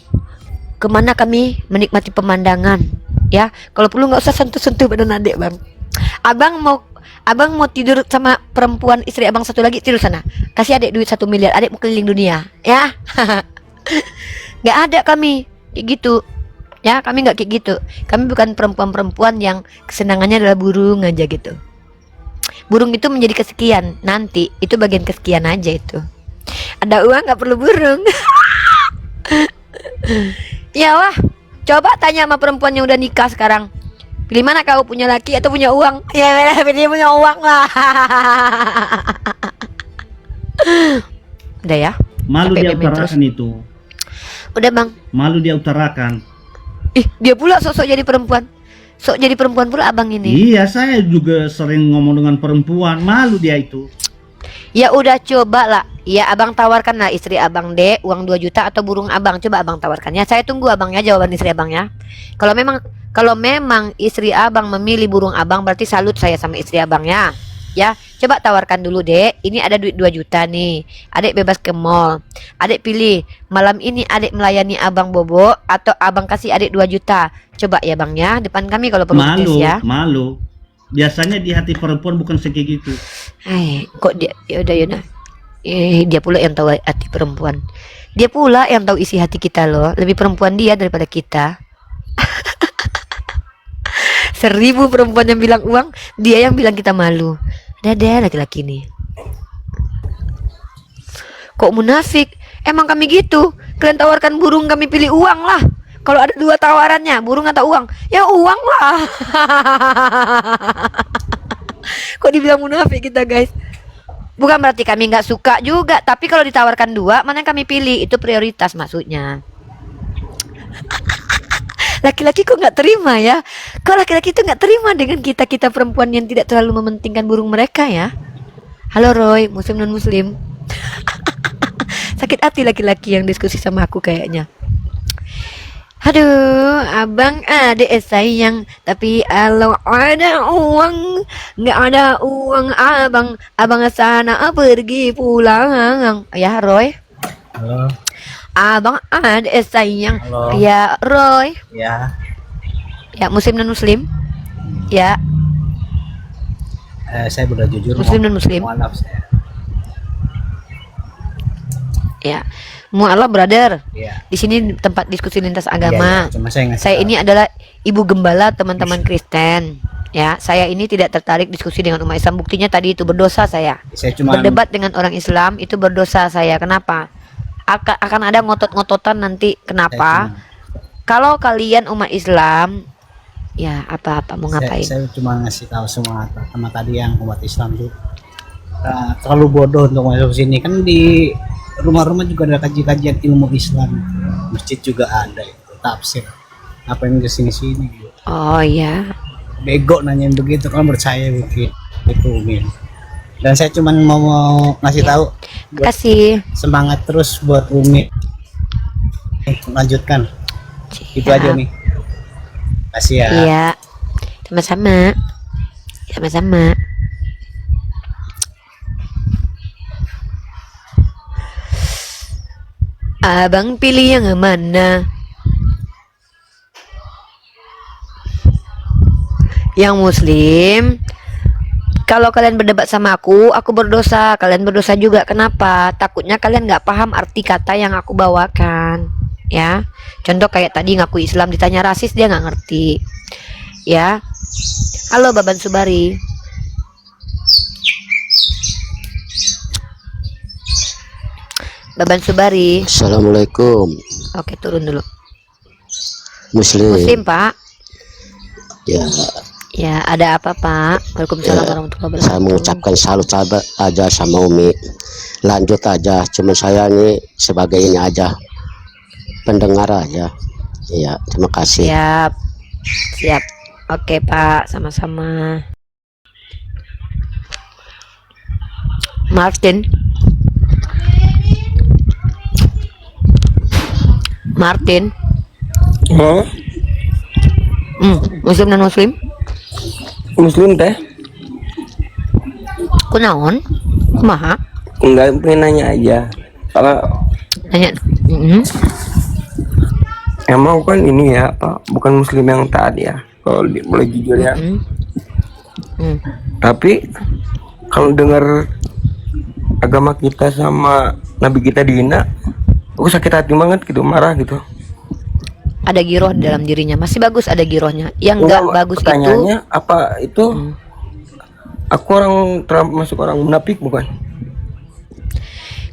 Kemana kami menikmati pemandangan, ya. Kalau perlu nggak usah sentuh-sentuh badan adik, Bang. Abang mau tidur sama perempuan istri abang satu lagi, tidur sana. Kasih adik duit 1 miliar, adik mau keliling dunia, ya. Nggak ada kami kayak gitu, ya. Kami nggak kayak gitu. Kami bukan perempuan-perempuan yang kesenangannya adalah burung aja gitu. Burung itu menjadi kesekian, nanti itu bagian kesekian aja itu. Ada uang nggak perlu burung. Ya wah, coba tanya sama perempuan yang udah nikah sekarang. Pilih mana kau, punya laki atau punya uang? Ya pilih punya uang lah. Udah ya. Malu Sampai dia meme terus. utarakan itu. Udah Bang. Malu dia utarakan. Ih, dia pula sok-sok jadi perempuan. Sok jadi perempuan pula abang ini. Iya, saya juga sering ngomong dengan perempuan. Malu dia itu. Ya udah coba lah. Ya abang tawarkan lah istri abang deh uang 2 juta atau burung abang. Coba abang tawarkan ya. Saya tunggu abangnya, jawaban istri abang ya. Kalau memang istri abang memilih burung abang, berarti salut saya sama istri abangnya. Ya, coba tawarkan dulu, Dek. Ini ada duit 2 juta nih. Adek bebas ke mall. Adek pilih, malam ini adek melayani abang bobo atau abang kasih adek 2 juta. Coba ya, Bang ya, depan kami kalau perlu Malu, ya. malu. Biasanya di hati perempuan bukan kayak gitu. Hai, kok dia yaudah. Dia pula yang tahu hati perempuan. Dia pula yang tahu isi hati kita loh. Lebih perempuan dia daripada kita. 1000 perempuan yang bilang uang, dia yang bilang kita malu. Ada laki-laki nih. Kok munafik? Emang kami gitu. Kalian tawarkan burung, kami pilih uang lah. Kalau ada 2 tawarannya, burung atau uang, ya uang lah. Kok dibilang munafik kita, guys? Bukan berarti kami nggak suka juga, tapi kalau ditawarkan 2, mana yang kami pilih? Itu prioritas maksudnya. Laki-laki kok nggak terima ya? Kok laki-laki itu nggak terima dengan kita perempuan yang tidak terlalu mementingkan burung mereka ya? Halo Roy, muslim non muslim. Sakit hati laki-laki yang diskusi sama aku kayaknya. Aduh, abang adek sayang, tapi kalau ada uang, nggak ada uang abang sana pergi pulang. Ya Roy. Halo. Abang adek sayang. Halo. Ya Roy. Ya. Ya muslim non muslim. Ya Saya benar jujur. muslim non muslim. Mualaf saya. Ya mualaf brother. Iya. Di sini tempat diskusi lintas agama. Iya. Cuma saya ngasih Saya tahu. ini adalah ibu gembala teman-teman Kristen. Ya, saya ini tidak tertarik diskusi dengan umat Islam. Buktinya tadi itu berdosa saya. Saya cuma Berdebat dengan orang Islam itu berdosa saya. Kenapa? Akan ada ngotot-ngototan nanti. Kenapa? Kalau kalian umat Islam, ya apa-apa mau ngapain? Saya cuma ngasih tahu semua sama tadi yang umat Islam tuh terlalu bodoh untuk masuk sini. Kan di rumah-rumah juga ada kajian ilmu Islam, masjid juga ada itu tafsir. Apa yang kesini-sini gitu. Oh ya. Bego nanyain begitu, kan percaya begitu itu Umi. Dan saya cuma mau ngasih tahu buat Kasih. semangat terus buat Umi. Lanjutkan. Itu aja nih. Kasih ya. Iya. Sama-sama. Sama-sama. Abang pilih yang mana? Yang muslim. Kalau kalian berdebat sama aku berdosa, kalian berdosa juga. Kenapa? Takutnya kalian nggak paham arti kata yang aku bawakan, ya. Contoh kayak tadi ngaku Islam ditanya rasis, dia nggak ngerti, ya. Halo Baban Subari. Baban Subari. Assalamualaikum. Oke, turun dulu. Muslim. Muslim Pak. Ya, Ya, ada apa Pak? Waalaikumsalam warahmatullahi saya wabarakatuh. mengucapkan salut aja sama Umi. Lanjut aja, cuma saya ini sebagai ini aja, pendengar aja. Iya, terima kasih. Siap. Siap. Oke Pak, sama-sama. Martin. Oh, Muslim dan muslim? muslim teh. Kunaon? Kumaha? Enggak, pengen nanya aja. Kalau Nanya. emang kan ini ya, apa, bukan muslim yang taat ya. Kalau boleh jujur ya. Hmm. Tapi kalau dengar agama kita sama nabi kita dihina, aku sakit hati banget gitu, marah gitu. Ada giroh di dalam dirinya, masih bagus ada girohnya. Yang nggak bagus itu, Pertanyaannya apa itu? Aku termasuk orang munafik bukan?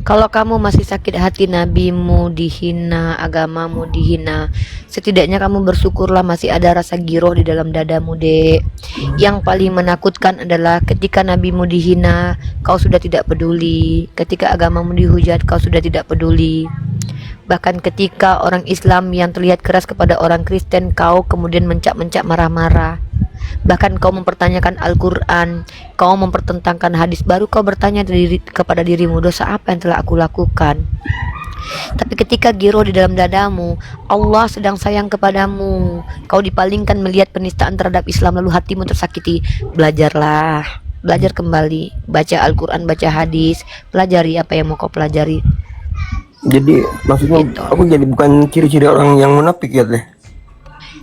kalau kamu masih sakit hati nabimu dihina, agamamu dihina, setidaknya kamu bersyukurlah masih ada rasa giroh di dalam dadamu, Dek. Yang paling menakutkan adalah ketika nabimu dihina, kau sudah tidak peduli. Ketika agamamu dihujat, kau sudah tidak peduli. Bahkan ketika orang Islam yang terlihat keras kepada orang Kristen, kau kemudian mencak-mencak marah-marah. Bahkan kau mempertanyakan Al-Quran, kau mempertentangkan hadis, baru kau bertanya kepada dirimu, dosa apa yang telah aku lakukan. Tapi ketika giroh di dalam dadamu, Allah sedang sayang kepadamu, kau dipalingkan melihat penistaan terhadap Islam, lalu hatimu tersakiti, belajarlah, belajar kembali, baca Al-Quran, baca hadis, pelajari apa yang mau kau pelajari. Jadi maksudnya Gitu. aku jadi bukan ciri-ciri orang yang munafik ya teh.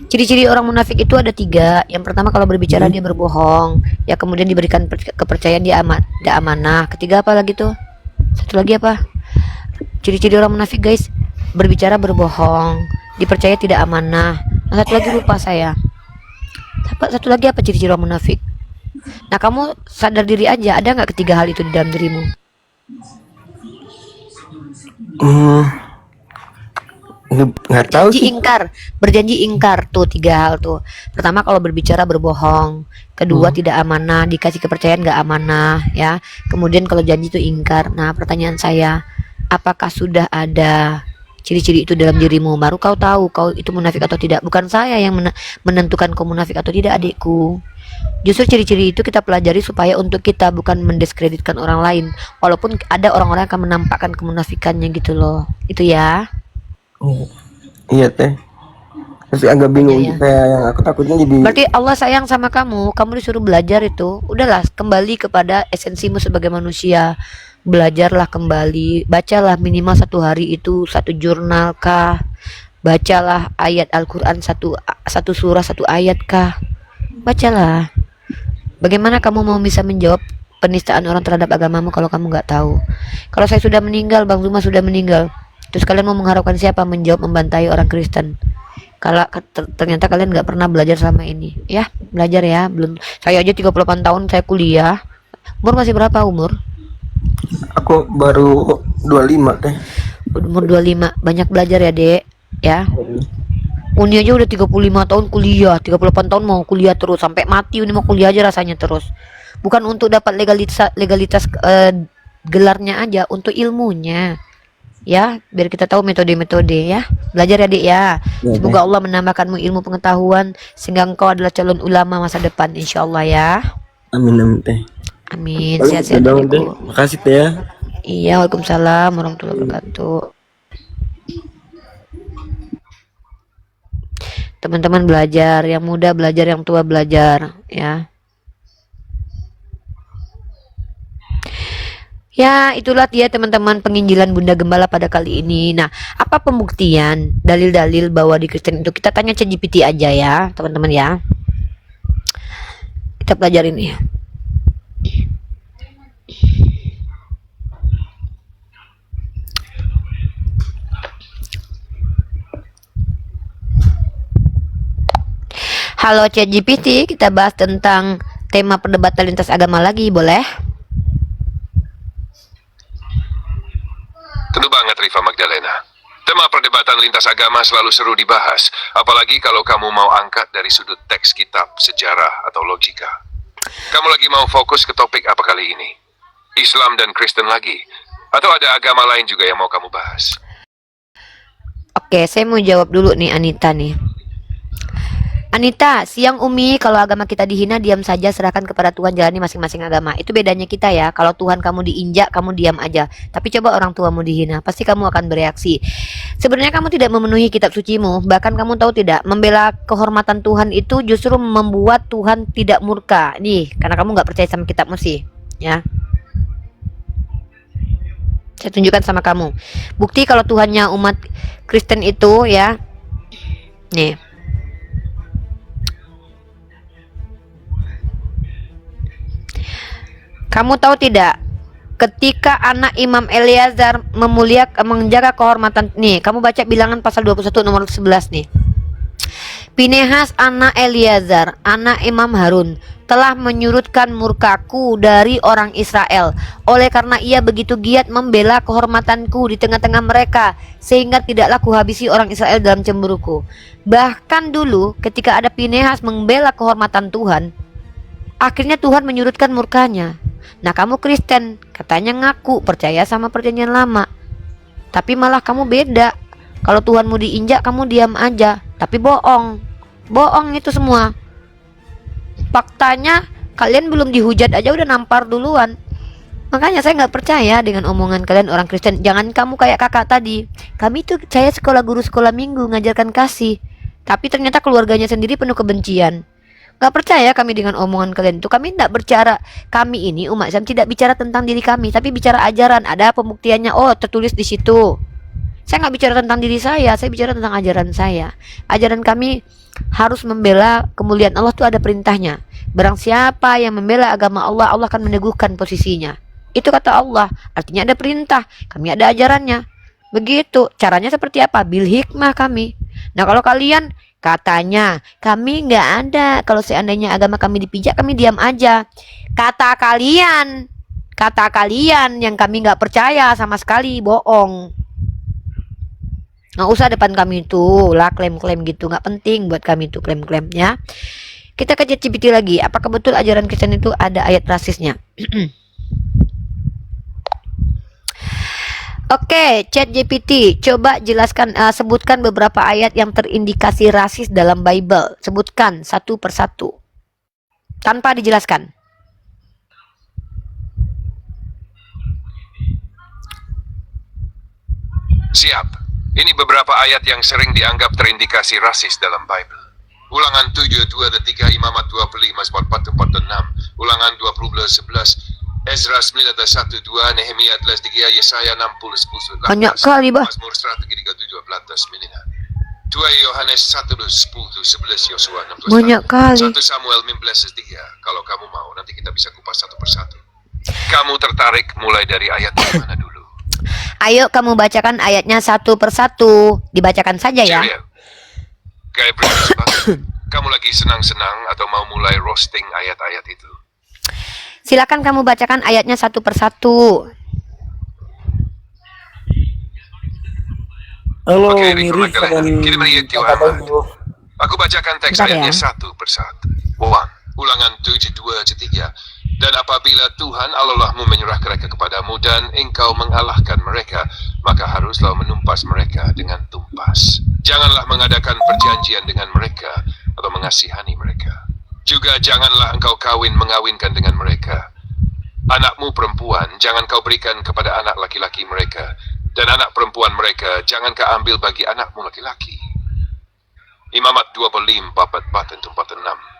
Ciri-ciri orang munafik itu ada 3. Yang pertama, kalau berbicara dia berbohong. Ya, kemudian diberikan kepercayaan, dia amanah. Ketiga apa lagi tuh? Satu lagi apa? Ciri-ciri orang munafik, guys. Berbicara berbohong, dipercaya tidak amanah. Nah, satu lagi lupa saya. Satu lagi apa ciri-ciri orang munafik? Nah, kamu sadar diri aja, ada nggak ketiga hal itu di dalam dirimu? Nggak tahu Berjanji sih. ingkar, berjanji ingkar tuh 3 hal tuh. Pertama, kalau berbicara berbohong. Kedua, tidak amanah, dikasih kepercayaan nggak amanah, ya. Kemudian kalau janji itu ingkar. Nah, pertanyaan saya, apakah sudah ada ciri-ciri itu dalam dirimu? Baru kau tahu kau itu munafik atau tidak. Bukan saya yang menentukan kau munafik atau tidak, adikku. Justru ciri-ciri itu kita pelajari supaya untuk kita, bukan mendiskreditkan orang lain. Walaupun ada orang-orang yang akan menampakkan kemunafikannya gitu loh. Itu ya. Iya teh. Tapi agak bingung Iya, iya. kayak yang aku takutnya jadi. Berarti Allah sayang sama kamu, kamu disuruh belajar itu. Udahlah, kembali kepada esensimu sebagai manusia. Belajarlah kembali, bacalah minimal 1 hari itu 1 jurnal kah? Bacalah ayat Al-Quran satu surah 1 ayat kah? Bacalah. Bagaimana kamu mau bisa menjawab penistaan orang terhadap agamamu kalau kamu nggak tahu? Kalau saya sudah meninggal, Bang Zuma sudah meninggal, terus kalian mau mengharapkan siapa menjawab membantai orang Kristen? Kalau ternyata kalian nggak pernah belajar selama ini, ya belajar ya. Belum, saya aja 38 tahun saya kuliah. Umur masih berapa umur? Aku baru 25 teh. Umur 25, banyak belajar ya, Dek, ya. Uni aja udah 35 tahun kuliah, 38 tahun mau kuliah terus sampai mati. Uni mau kuliah aja rasanya terus. Bukan untuk dapat legalitas gelarnya aja, untuk ilmunya. Ya, biar kita tahu metode-metode ya. Belajar ya, Dek ya. Semoga Allah menambahkanmu ilmu pengetahuan sehingga engkau adalah calon ulama masa depan, insyaallah ya. Amin amin teh. Amin. Sehat-sehat, Udah, teh. adikku. Makasih teh ya. Iya, waalaikumsalam warahmatullahi wabarakatuh. Teman-teman belajar, yang muda belajar, yang tua belajar, ya. Ya, itulah dia teman-teman penginjilan Bunda Gembala pada kali ini. Nah, apa pembuktian, dalil-dalil bahwa di Kristen itu? Kita tanya ChatGPT aja ya, teman-teman ya. Kita pelajarin nih. Halo ChatGPT, kita bahas tentang tema perdebatan lintas agama lagi, boleh? Tentu banget Riva Magdalena. Tema perdebatan lintas agama selalu seru dibahas, apalagi kalau kamu mau angkat dari sudut teks kitab, sejarah, atau logika. Kamu lagi mau fokus ke topik apa kali ini? Islam dan Kristen lagi? Atau ada agama lain juga yang mau kamu bahas? Oke, saya mau jawab dulu nih Anita nih. Anita, siang Umi, kalau agama kita dihina diam saja, serahkan kepada Tuhan, jalani masing-masing agama. Itu bedanya kita ya. Kalau Tuhan kamu diinjak, kamu diam aja. Tapi coba orang tuamu dihina, pasti kamu akan bereaksi. Sebenarnya kamu tidak memenuhi kitab sucimu. Bahkan kamu tahu tidak, membela kehormatan Tuhan itu justru membuat Tuhan tidak murka. Nih, karena kamu nggak percaya sama kitabmu sih, ya. Saya tunjukkan sama kamu. Bukti kalau Tuhannya umat Kristen itu ya. Nih. Kamu tahu tidak? Ketika anak Imam Eleazar menjaga kehormatan. Nih, kamu baca Bilangan pasal 21 nomor 11 nih. Pinehas anak Eleazar, anak Imam Harun, telah menyurutkan murkaku dari orang Israel. Oleh karena ia begitu giat membela kehormatanku di tengah-tengah mereka, sehingga tidaklah kuhabisi orang Israel dalam cemburuku. Bahkan dulu ketika ada Pinehas membela kehormatan Tuhan, akhirnya Tuhan menyurutkan murkanya. Nah, kamu Kristen, katanya ngaku percaya sama perjanjian lama, tapi malah kamu beda. Kalau Tuhanmu diinjak, kamu diam aja, tapi bohong. Bohong itu semua. Faktanya kalian belum dihujat aja udah nampar duluan. Makanya saya nggak percaya dengan omongan kalian orang Kristen. Jangan kamu kayak kakak tadi. Kami tuh saya guru sekolah minggu ngajarkan kasih, tapi ternyata keluarganya sendiri penuh kebencian. Gak percaya kami dengan omongan kalian itu. Kami tidak bicara, kami ini umat Islam tidak bicara tentang diri kami, tapi bicara ajaran. Ada pembuktiannya, oh tertulis di situ. Saya nggak bicara tentang diri saya bicara tentang ajaran saya. Ajaran kami harus membela kemuliaan Allah, tuh ada perintahnya. Barang siapa yang membela agama Allah, Allah akan meneguhkan posisinya. Itu kata Allah, artinya ada perintah, kami ada ajarannya. Begitu, caranya seperti apa? Bil hikmah kami. Nah kalau kalian katanya kami nggak ada, kalau seandainya agama kami dipijak kami diam aja. Kata kalian yang kami nggak percaya sama sekali, bohong. Nggak usah depan kami itu lah klaim-klaim gitu, nggak penting buat kami itu klaim-klaimnya. Kita ke ChatGPT lagi, apakah betul ajaran Kristen itu ada ayat rasisnya? Oke, ChatGPT, coba jelaskan, sebutkan beberapa ayat yang terindikasi rasis dalam Bible. Sebutkan satu persatu tanpa dijelaskan. Siap. Ini beberapa ayat yang sering dianggap terindikasi rasis dalam Bible. Ulangan 7, 2 dan 3, Imamat 25, 44 dan 6. Ulangan 20, 11, Ezra 9, 1, 2, Nehemia 13, 3, Yesaya 60, 10, 18. Banyak kali, bah. Mazmur 137, 2 Yohanes 1, 10, 11, Yosua 16. Banyak kali. 1 Samuel 15, 3. Kalau kamu mau, nanti kita bisa kupas satu persatu. Kamu tertarik mulai dari ayat mana dulu? Ayo kamu bacakan ayatnya satu persatu. Dibacakan saja ya. Gabriel, kamu lagi senang-senang atau mau mulai roasting ayat-ayat itu? Silakan kamu bacakan ayatnya satu persatu. Halo, Oke, Miri Rico dan Magdalena. Kakak Bayu. Aku bacakan teks Bentar ayatnya ya. satu persatu. Ulangan 7, 2, 3. Dan apabila Tuhan Allahmu menyerahkan mereka kepadamu dan engkau mengalahkan mereka, maka haruslah menumpas mereka dengan tumpas. Janganlah mengadakan perjanjian dengan mereka atau mengasihani mereka. Juga janganlah engkau mengawinkan dengan mereka. Anakmu perempuan jangan kau berikan kepada anak laki-laki mereka, dan anak perempuan mereka jangan kau ambil bagi anakmu laki-laki. Imamat 25, 44 dan 46.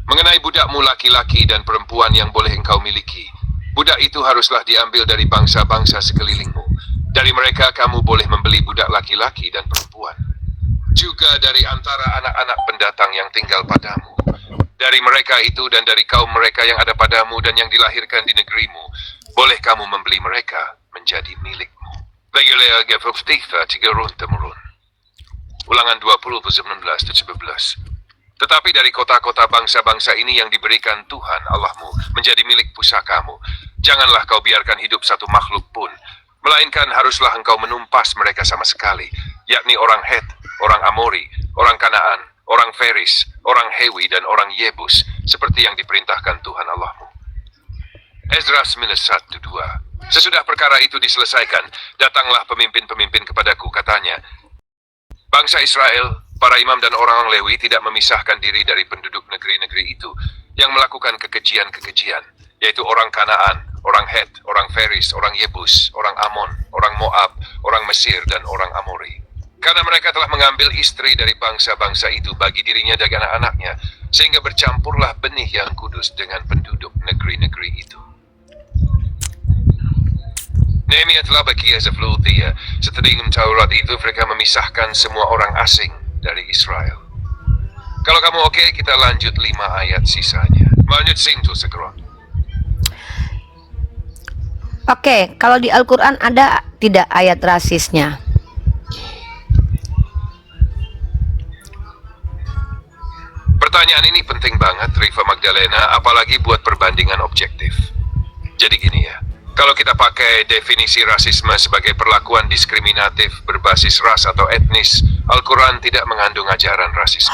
Mengenai budakmu laki-laki dan perempuan yang boleh engkau miliki, budak itu haruslah diambil dari bangsa-bangsa sekelilingmu. Dari mereka kamu boleh membeli budak laki-laki dan perempuan. Juga dari antara anak-anak pendatang yang tinggal padamu. Dari mereka itu dan dari kaum mereka yang ada padamu dan yang dilahirkan di negerimu, boleh kamu membeli mereka menjadi milikmu. Reguler gefuftikta temurun. Ulangan 20, 19 dan 11. Tetapi dari kota-kota bangsa-bangsa ini yang diberikan Tuhan Allahmu menjadi milik pusakamu, janganlah kau biarkan hidup satu makhluk pun, melainkan haruslah engkau menumpas mereka sama sekali, yakni orang Het, orang Amori, orang Kanaan, orang Feris, orang Hewi, dan orang Yebus, seperti yang diperintahkan Tuhan Allahmu. Ezra 9:1-2. Sesudah perkara itu diselesaikan, datanglah pemimpin-pemimpin kepadaku, katanya, bangsa Israel, para imam dan orang-orang Lewi tidak memisahkan diri dari penduduk negeri-negeri itu yang melakukan kekejian-kekejian, yaitu orang Kanaan, orang Het, orang Feris, orang Yebus, orang Amon, orang Moab, orang Mesir, dan orang Amori. Karena mereka telah mengambil istri dari bangsa-bangsa itu bagi dirinya dan anak-anaknya, sehingga bercampurlah benih yang kudus dengan penduduk negeri-negeri itu. Nehemia telah berkata seperti dia. Setelah Taurat itu mereka memisahkan semua orang asing dari Israel. Kalau kamu oke, kita lanjut 5 ayat sisanya. Lanjut sintu segera. Oke, kalau di Al-Quran ada tidak ayat rasisnya? Pertanyaan ini penting banget, Riva Magdalena, apalagi buat perbandingan objektif. Jadi gini ya, kalau kita pakai definisi rasisme sebagai perlakuan diskriminatif berbasis ras atau etnis, Al-Quran tidak mengandung ajaran rasisme.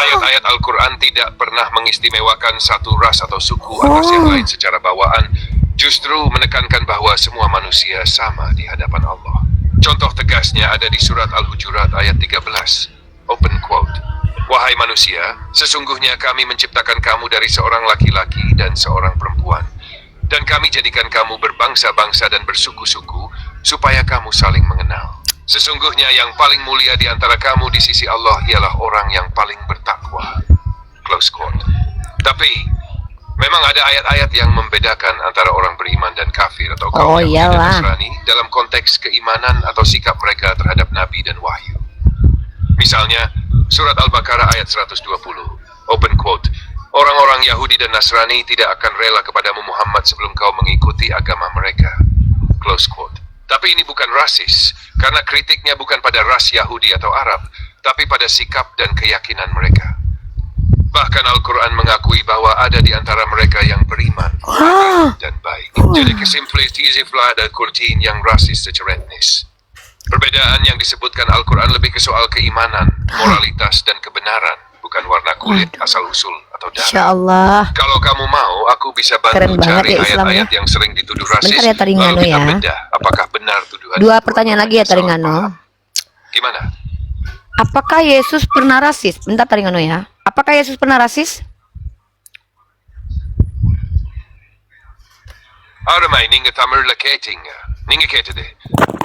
Ayat-ayat Al-Quran tidak pernah mengistimewakan satu ras atau suku atas yang lain secara bawaan, justru menekankan bahwa semua manusia sama di hadapan Allah. Contoh tegasnya ada di surat Al-Hujurat ayat 13, open quote. Wahai manusia, sesungguhnya kami menciptakan kamu dari seorang laki-laki dan seorang perempuan. Dan kami jadikan kamu berbangsa-bangsa dan bersuku-suku, supaya kamu saling mengenal. Sesungguhnya yang paling mulia di antara kamu di sisi Allah ialah orang yang paling bertakwa. Close quote. Tapi, memang ada ayat-ayat yang membedakan antara orang beriman dan kafir atau kaum Yahudi dan Nasrani dalam konteks keimanan atau sikap mereka terhadap Nabi dan Wahyu. Misalnya, Surat Al-Baqarah ayat 120, open quote, orang-orang Yahudi dan Nasrani tidak akan rela kepadamu Muhammad sebelum kau mengikuti agama mereka, close quote. Tapi ini bukan rasis, karena kritiknya bukan pada ras Yahudi atau Arab, tapi pada sikap dan keyakinan mereka. Bahkan Al-Quran mengakui bahwa ada di antara mereka yang beriman dan baik. Jadi kesimpulan ada kurtin yang rasis secara etnis. Perbedaan yang disebutkan Al-Quran lebih ke soal keimanan, moralitas, dan kebenaran, bukan warna kulit, asal-usul, atau darah. Insya Allah. Kalau kamu mau, aku bisa Keren bantu banget cari ya Islam ayat-ayat ya. yang sering dituduh rasis, Bentar ya, Taringano lalu kita ya. bedah apakah benar tuduhan. 2 pertanyaan lagi ya, Taringano. Gimana? Apakah Yesus pernah rasis? Bentar, Taringano ya. Apakah Yesus pernah rasis? Aramai ninga tamar laketinga. Ninga ketede.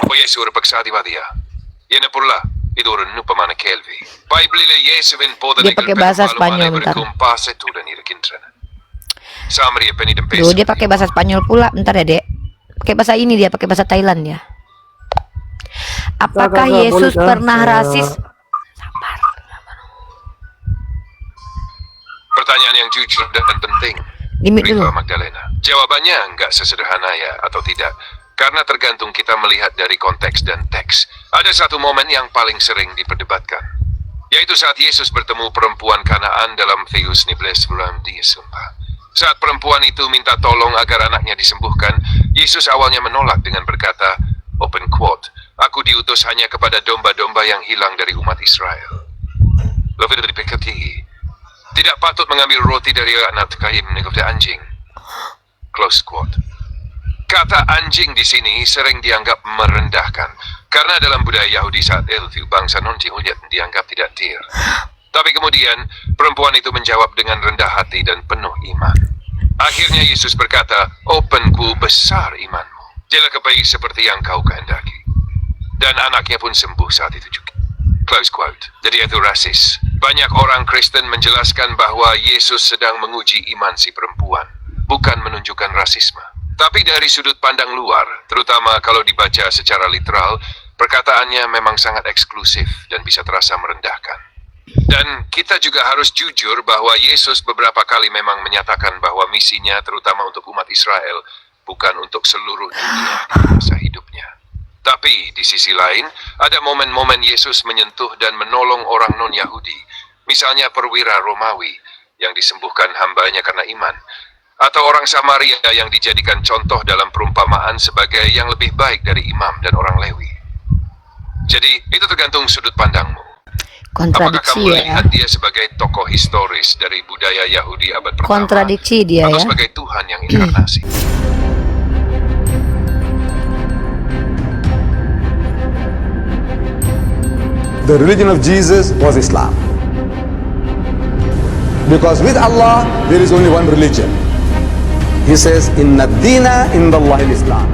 O Yesu urpaksadi vadia. Yena purla. Idurun nupa mana kelvi. Bible Yesuvin poda Dia pakai bahasa Spanyol, bentar. Duh, dia pakai bahasa Spanyol pula. Bentar ya, Dek. Pakai bahasa ini dia, pakai bahasa Thailand ya. Apakah Yesus pernah rasis? Pertanyaan yang jujur dan penting. Limit dulu. Riva Magdalena. Jawabannya enggak sesederhana ya atau tidak. Karena tergantung kita melihat dari konteks dan teks. Ada satu momen yang paling sering diperdebatkan. Yaitu saat Yesus bertemu perempuan Kanaan dalam Theus 19 dia sumpah. Saat perempuan itu minta tolong agar anaknya disembuhkan, Yesus awalnya menolak dengan berkata, open quote, aku diutus hanya kepada domba-domba yang hilang dari umat Israel. Lalu dipikir tidak patut mengambil roti dari anak kaim kepada anjing. Close quote. Kata anjing di sini sering dianggap merendahkan, karena dalam budaya Yahudi saat itu bangsa non-Yahudi dianggap tidak tir. Tapi kemudian perempuan itu menjawab dengan rendah hati dan penuh iman. Akhirnya Yesus berkata, openku besar imanmu. Jadilah kebaik seperti yang kau kehendaki. Dan anaknya pun sembuh saat itu juga. Close quote. Jadi itu rasis. Banyak orang Kristen menjelaskan bahwa Yesus sedang menguji iman si perempuan, bukan menunjukkan rasisme. Tapi dari sudut pandang luar, terutama kalau dibaca secara literal, perkataannya memang sangat eksklusif dan bisa terasa merendahkan. Dan kita juga harus jujur bahwa Yesus beberapa kali memang menyatakan bahwa misinya terutama untuk umat Israel, bukan untuk seluruh dunia di masa hidupnya. Tapi di sisi lain, ada momen-momen Yesus menyentuh dan menolong orang non-Yahudi, misalnya perwira Romawi yang disembuhkan hambanya karena iman, atau orang Samaria yang dijadikan contoh dalam perumpamaan sebagai yang lebih baik dari imam dan orang Lewi. Jadi, itu tergantung sudut pandangmu. Apakah kamu Kontradiksi melihat ya. dia sebagai tokoh historis dari budaya Yahudi abad pertama? Kontradiksi dia atau ya. sebagai Tuhan yang inkarnasi? The religion of Jesus was Islam. Because with Allah, there is only one religion. He says, Inna dina indallahi al-Islam.